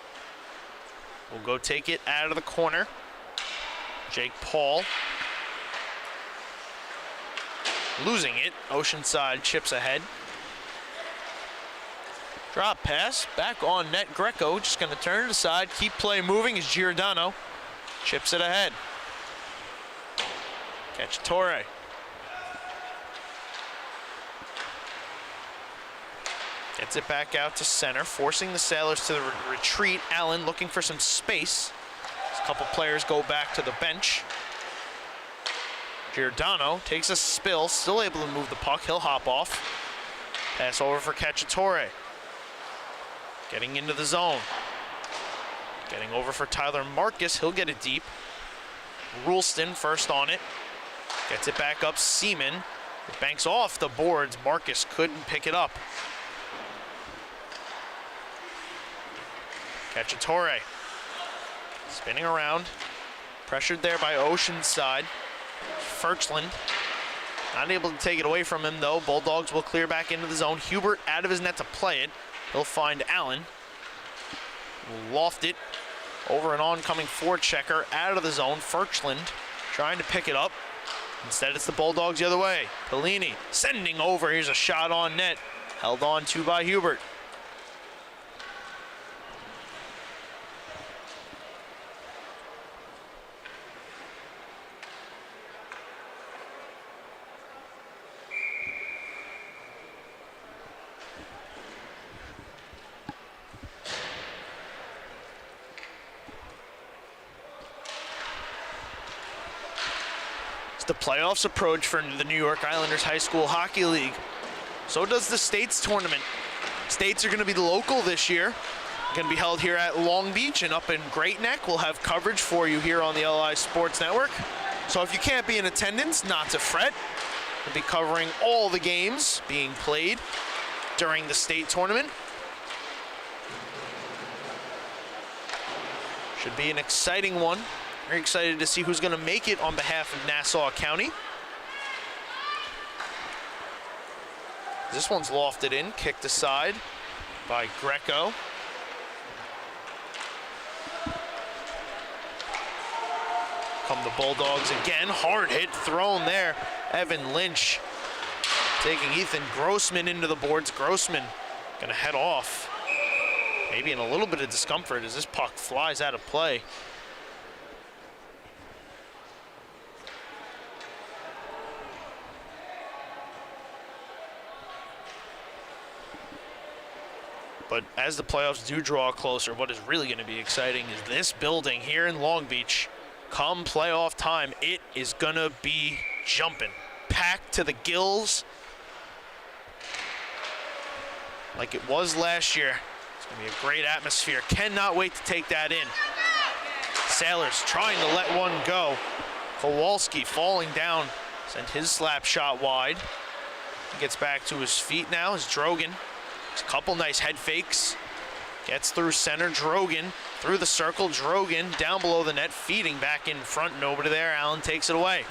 will go take it out of the corner. Jake Paul losing it. Oceanside chips ahead. Drop pass, back on net. Greco just going to turn it aside, keep play moving as Giordano chips it ahead. Catch Torre. Gets it back out to center, forcing the Sailors to the retreat. Allen looking for some space. A couple players go back to the bench. Giordano takes a spill, still able to move the puck. He'll hop off. Pass over for Cacciatore. Getting into the zone. Getting over for Tyler Marcus. He'll get it deep. Rulston first on it. Gets it back up. Seaman. It banks off the boards. Marcus couldn't pick it up. Cacciatore spinning around. Pressured there by Oceanside. Furchland not able to take it away from him though. Bulldogs will clear back into the zone. Hubert out of his net to play it. He'll find Allen. Loft it over an oncoming forechecker out of the zone. Furchland trying to pick it up. Instead it's the Bulldogs the other way. Pellini sending over. Here's a shot on net. Held on to by Hubert. The playoffs approach for the New York Islanders High School Hockey League. So does the States tournament. States are going to be local this year. Going to be held here at Long Beach and up in Great Neck. We'll have coverage for you here on the LI Sports Network. So if you can't be in attendance, not to fret. We'll be covering all the games being played during the state tournament. Should be an exciting one. Very excited to see who's going to make it on behalf of Nassau County. This one's lofted in, kicked aside by Greco. Come the Bulldogs again, hard hit thrown there. Evan Lynch taking Ethan Grossman into the boards. Grossman going to head off. Maybe in a little bit of discomfort as this puck flies out of play. But as the playoffs do draw closer, what is really going to be exciting is this building here in Long Beach. Come playoff time, it is going to be jumping. Packed to the gills like it was last year. It's going to be a great atmosphere. Cannot wait to take that in. Sailors trying to let one go. Kowalski falling down, sent his slap shot wide. He gets back to his feet now as Drogan. A couple nice head fakes. Gets through center. Drogan through the circle. Drogan down below the net, feeding back in front. Nobody there. Allen takes it away.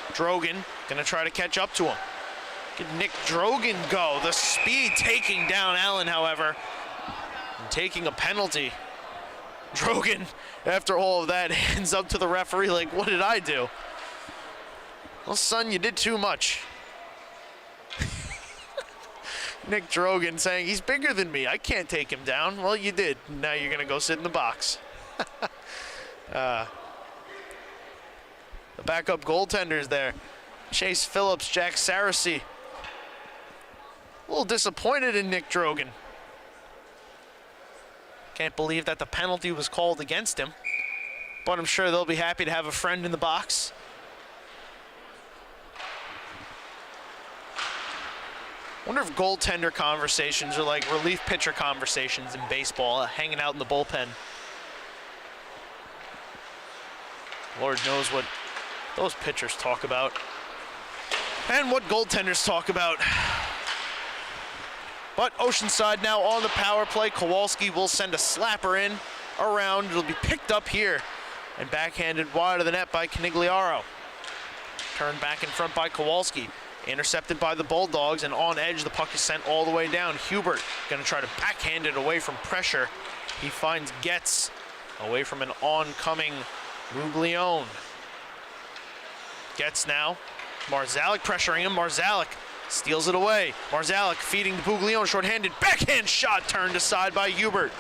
Drogan gonna try to catch up to him. Get Nick Drogan go. The speed taking down Allen, however, and taking a penalty. Drogan, after all of that, hands up to the referee like, what did I do? Well, son, you did too much. Nick Drogan saying, he's bigger than me. I can't take him down. Well, you did. Now you're going to go sit in the box. The backup goaltenders there. Chase Phillips, Jack Saracey. A little disappointed in Nick Drogan. Can't believe that the penalty was called against him. But I'm sure they'll be happy to have a friend in the box. Wonder if goaltender conversations are like relief pitcher conversations in baseball, hanging out in the bullpen. Lord knows what those pitchers talk about and what goaltenders talk about. But Oceanside now on the power play. Kowalski will send a slapper in around. It'll be picked up here and backhanded wide of the net by Canigliaro. Turned back in front by Kowalski. Intercepted by the Bulldogs, and on edge, the puck is sent all the way down. Hubert gonna try to backhand it away from pressure. He finds Getz away from an oncoming Ruglione. Getz now. Marzalek pressuring him. Marzalek steals it away. Marzalek feeding to Buglione, shorthanded. Backhand shot turned aside by Hubert.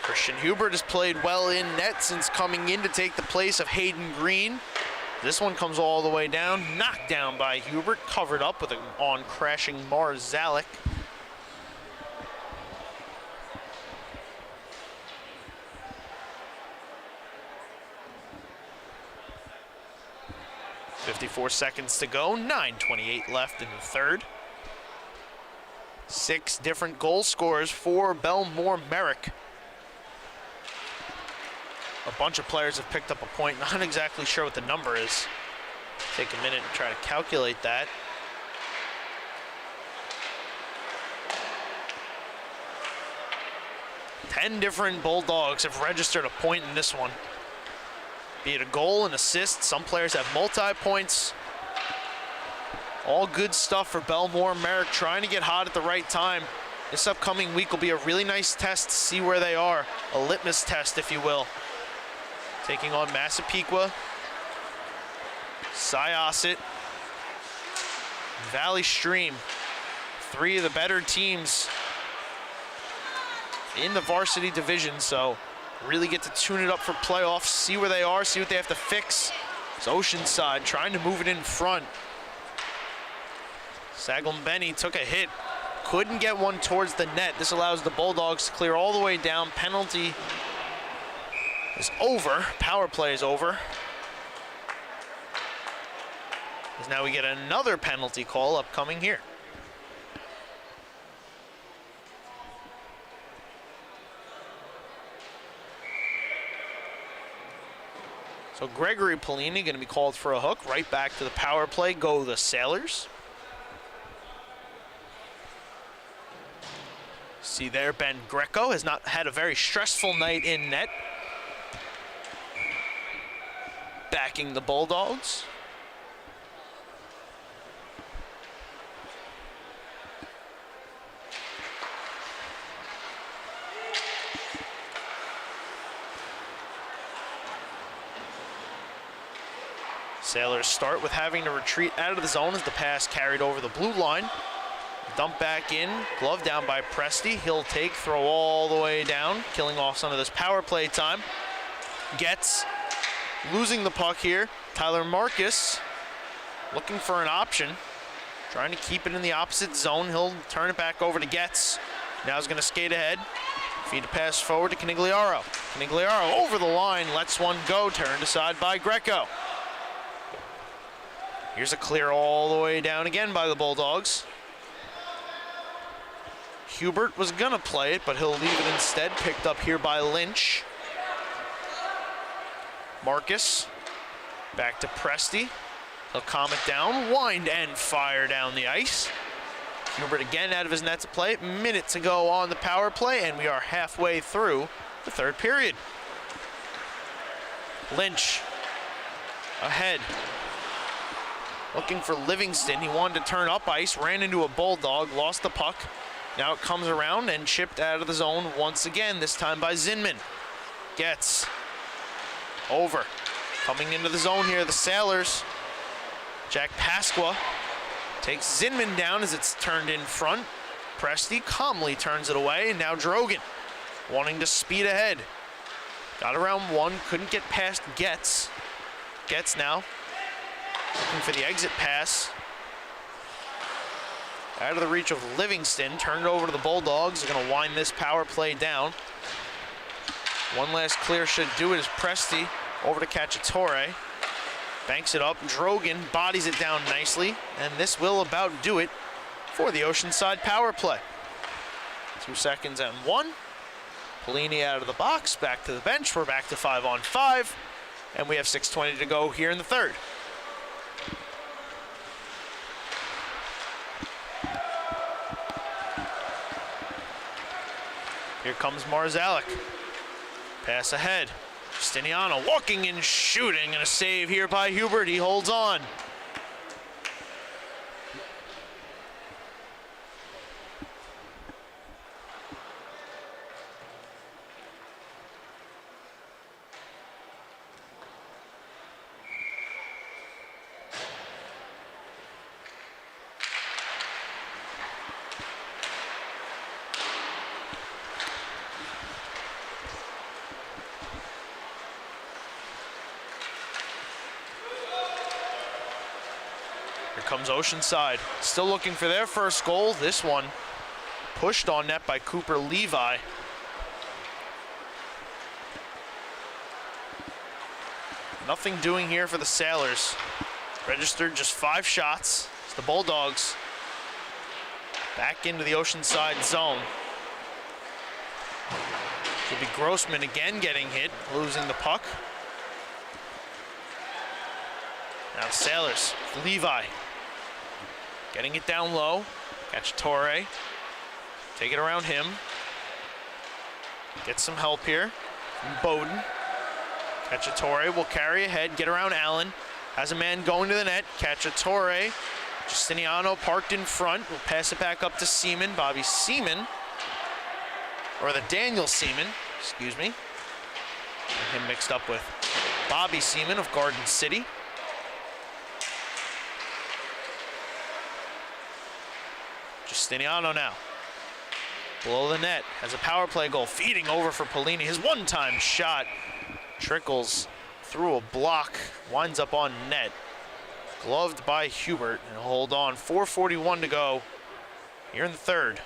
Christian Hubert has played well in net since coming in to take the place of Hayden Green. This one comes all the way down, knocked down by Hubert, covered up with an on-crashing Marzalek. .54 seconds to go, 9:28 left in the third. 6 different goal scorers for Bellmore Merrick. A bunch of players have picked up a point. Not exactly sure what the number is. Take a minute and try to calculate that. Ten different Bulldogs have registered a point in this one. Be it a goal, an assist. Some players have multi-points. All good stuff for Bellmore Merrick, trying to get hot at the right time. This upcoming week will be a really nice test to see where they are. A litmus test, if you will. Taking on Massapequa, Syosset, Valley Stream. 3 of the better teams in the varsity division, so really get to tune it up for playoffs, see where they are, see what they have to fix. It's Oceanside trying to move it in front. Saglum-Benny took a hit, couldn't get one towards the net. This allows the Bulldogs to clear all the way down. Penalty is over. Power play is over. As now we get another penalty call upcoming here. So Gregory Polini going to be called for a hook. Right back to the power play go the Sailors. See there, Ben Greco has not had a very stressful night in net. Backing the Bulldogs. Sailors start with having to retreat out of the zone as the pass carried over the blue line. Dump back in, glove down by Presti. He'll take, throw all the way down, killing off some of this power play time. Getz losing the puck here. Tyler Marcus looking for an option, trying to keep it in the opposite zone. He'll turn it back over to Getz. Now he's going to skate ahead. Feed a pass forward to Canigliaro. Canigliaro over the line, lets one go, turned aside by Greco. Here's a clear all the way down again by the Bulldogs. Hubert was going to play it, but he'll leave it instead. Picked up here by Lynch. Marcus back to Presti. He'll calm it down, wind and fire down the ice. Hubert again out of his net to play. Minute to go on the power play, and we are halfway through the third period. Lynch ahead. Looking for Livingston. He wanted to turn up ice, ran into a Bulldog, lost the puck. Now it comes around and chipped out of the zone once again, this time by Zinman. Gets over. Coming into the zone here, the Sailors. Jack Pasqua takes Zinman down as it's turned in front. Presti calmly turns it away, and now Drogan wanting to speed ahead. Got around one, couldn't get past Getz. Getz now looking for the exit pass. Out of the reach of Livingston, turned over to the Bulldogs. They're gonna wind this power play down. One last clear should do it as Presti over to Cacciatore. Banks it up, Drogan bodies it down nicely, and this will about do it for the Oceanside power play. 2 seconds and 1. Polini out of the box, back to the bench. We're back to 5-on-5, and we have 6:20 to go here in the third. Here comes Marzalek. Pass ahead. Justiniano walking and shooting, and a save here by Hubert. He holds on. Comes Oceanside, still looking for their first goal. This one pushed on net by Cooper Levi. Nothing doing here for the Sailors. Registered just 5 shots. It's the Bulldogs back into the Oceanside zone. It'll be Grossman again getting hit, losing the puck. Now the Sailors, Levi. Getting it down low. Cacciatore. Take it around him. Get some help here from Bowden. Cacciatore will carry ahead, get around Allen. Has a man going to the net. Cacciatore. Justiniano parked in front. Will pass it back up to Seaman. Bobby Seaman. Or the Daniel Seaman, excuse me. And him mixed up with Bobby Seaman of Garden City. Justiniano now, below the net, has a power play goal, feeding over for Polini. His one-time shot trickles through a block, winds up on net. Gloved by Hubert, and hold on, 4:41 to go here in the third.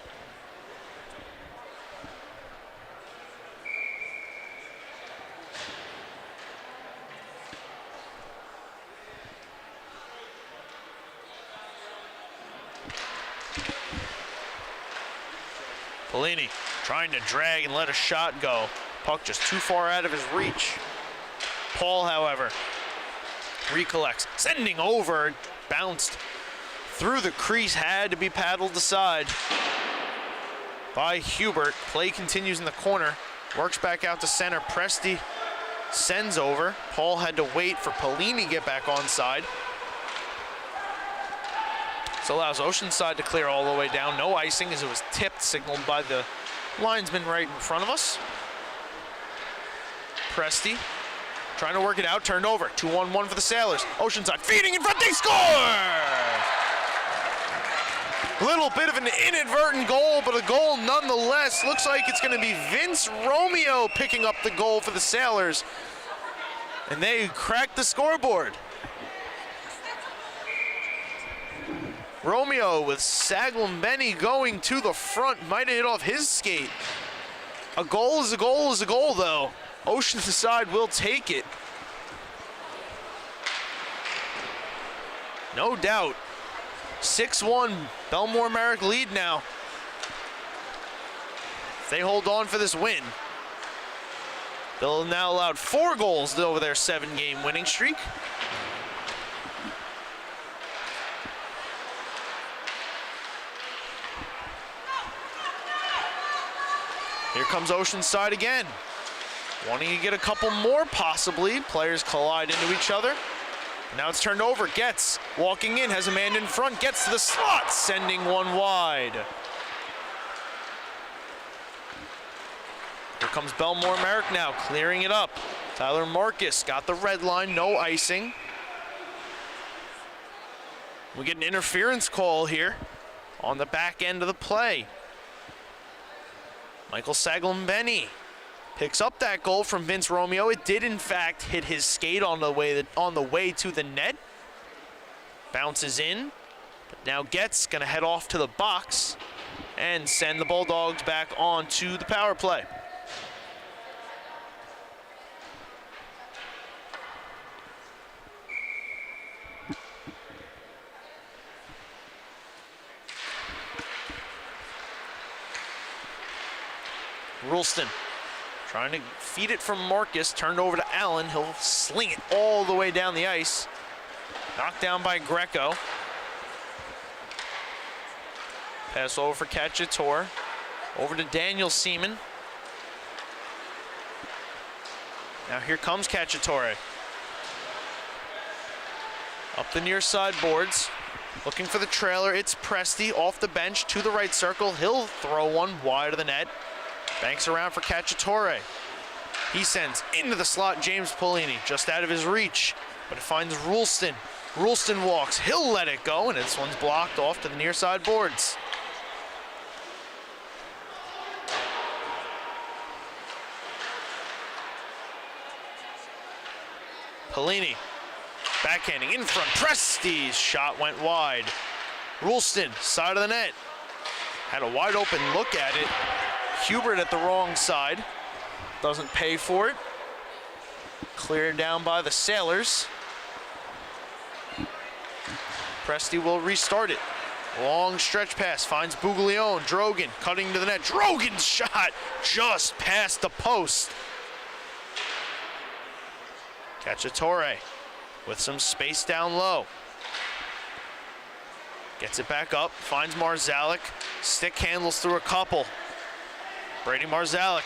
Polini trying to drag and let a shot go. Puck just too far out of his reach. Paul, however, recollects, sending over, bounced through the crease, had to be paddled aside by Hubert. Play continues in the corner, works back out to center. Presti sends over. Paul had to wait for Polini to get back onside. This allows Oceanside to clear all the way down. No icing as it was tipped, signaled by the linesman right in front of us. Presti trying to work it out, turned over. 2-on-1 for the Sailors. Oceanside feeding in front, they score! Little bit of an inadvertent goal, but a goal nonetheless. Looks like it's going to be Vince Romeo picking up the goal for the Sailors. And they cracked the scoreboard. Romeo with Saglambeni going to the front, might have hit off his skate. A goal is a goal is a goal, though. Oceanside will take it. No doubt. 6-1, Bellmore Merrick lead now. If they hold on for this win, they'll now allowed 4 goals over their 7-game winning streak. Here comes Oceanside again. Wanting to get a couple more, possibly. Players collide into each other. Now it's turned over. Gets walking in, has a man in front, gets to the slot, sending one wide. Here comes Bellmore Merrick now, clearing it up. Tyler Marcus got the red line, no icing. We get an interference call here on the back end of the play. Michael Saglambeni picks up that goal from Vince Romeo. It did, in fact, hit his skate on the way to the net. Bounces in, but now Gets gonna head off to the box and send the Bulldogs back onto the power play. Rulston trying to feed it from Marcus, turned over to Allen. He'll sling it all the way down the ice. Knocked down by Greco. Pass over for Cacciatore. Over to Daniel Seaman. Now here comes Cacciatore. Up the near side boards. Looking for the trailer. It's Presti off the bench to the right circle. He'll throw one wide of the net. Banks around for Cacciatore. He sends into the slot James Polini, just out of his reach, but it finds Rulston. Rulston walks. He'll let it go, and this one's blocked off to the near side boards. Polini backhanding in front. Presti's shot went wide. Rulston, side of the net. Had a wide open look at it. Hubert at the wrong side. Doesn't pay for it. Cleared down by the Sailors. Presti will restart it. Long stretch pass, finds Buglione. Drogan cutting to the net. Drogan's shot just past the post. Cacciatore with some space down low. Gets it back up, finds Marzalek. Stick handles through a couple. Brady Marzalek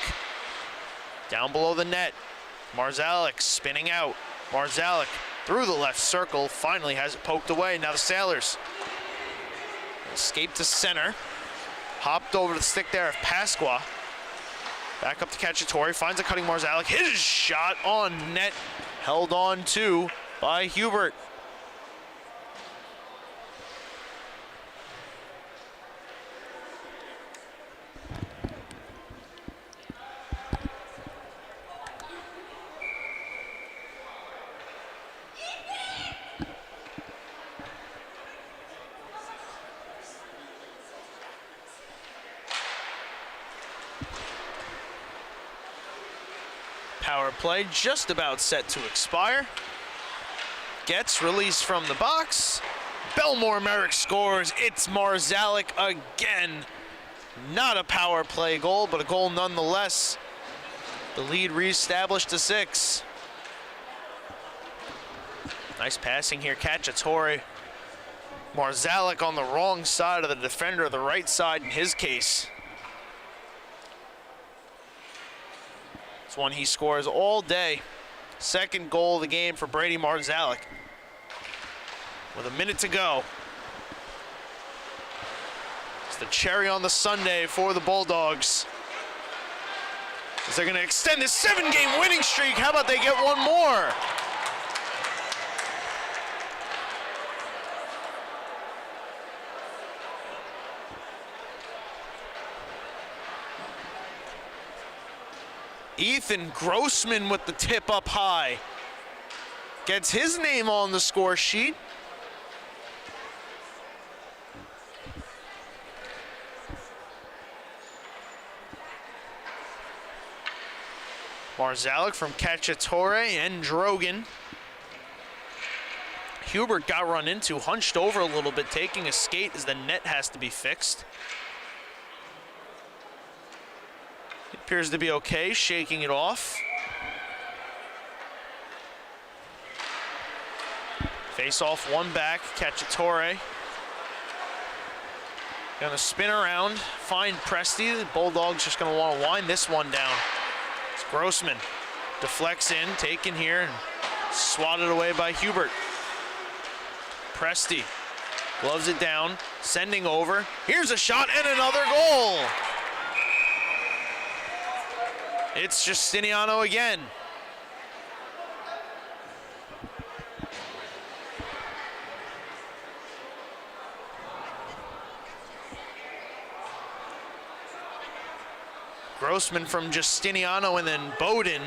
down below the net. Marzalek spinning out. Marzalek through the left circle, finally has it poked away. Now the Sailors escape to center. Hopped over to the stick there of Pasqua. Back up to Cacciatore, finds a cutting Marzalek. His shot on net, held on to by Hubert. Power play just about set to expire. Gets released from the box. Bellmore Merrick scores. It's Marzalek again. Not a power play goal, but a goal nonetheless. The lead reestablished to 6. Nice passing here, Cacciatore. Marzalek on the wrong side of the defender, the right side in his case. It's one he scores all day. Second goal of the game for Brady Marzalek. With a minute to go. It's the cherry on the sundae for the Bulldogs. As they're going to extend this 7-game winning streak. How about they get one more? Ethan Grossman with the tip up high. Gets his name on the score sheet. Marzalek from Cacciatore and Drogan. Hubert got run into, hunched over a little bit, taking a skate as the net has to be fixed. It appears to be okay, shaking it off. Face off, one back, Cacciatore. Gonna spin around, find Presti. The Bulldogs just gonna wanna wind this one down. It's Grossman, deflects in, taken here, and swatted away by Hubert. Presti gloves it down, sending over. Here's a shot and another goal. It's Justiniano again. Grossman from Justiniano and then Bowden.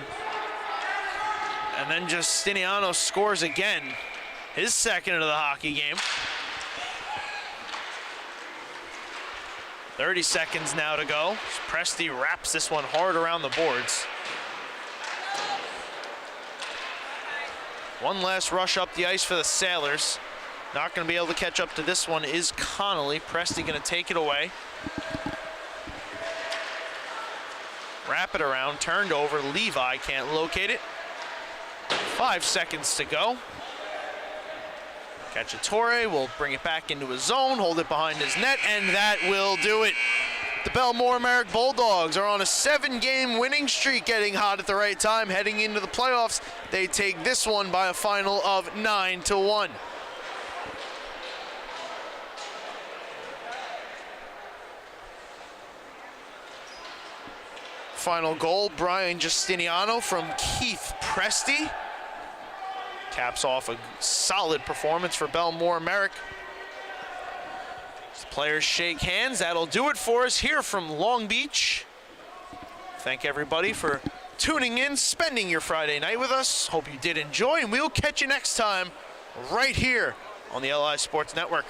And then Justiniano scores again. His second of the hockey game. 30 seconds now to go. Presti wraps this one hard around the boards. One last rush up the ice for the Sailors. Not going to be able to catch up to this one is Connolly. Presti going to take it away. Wrap it around, turned over. Levi can't locate it. 5 seconds to go. Cacciatore will bring it back into his zone, hold it behind his net, and that will do it. The Bellmore Merrick Bulldogs are on a 7-game winning streak, getting hot at the right time. Heading into the playoffs, they take this one by a final of 9-1. Final goal, Brian Justiniano from Keith Presti. Caps off a solid performance for Bellmore Merrick. As the players shake hands, that'll do it for us here from Long Beach. Thank everybody for tuning in, spending your Friday night with us. Hope you did enjoy, and we'll catch you next time right here on the LI Sports Network.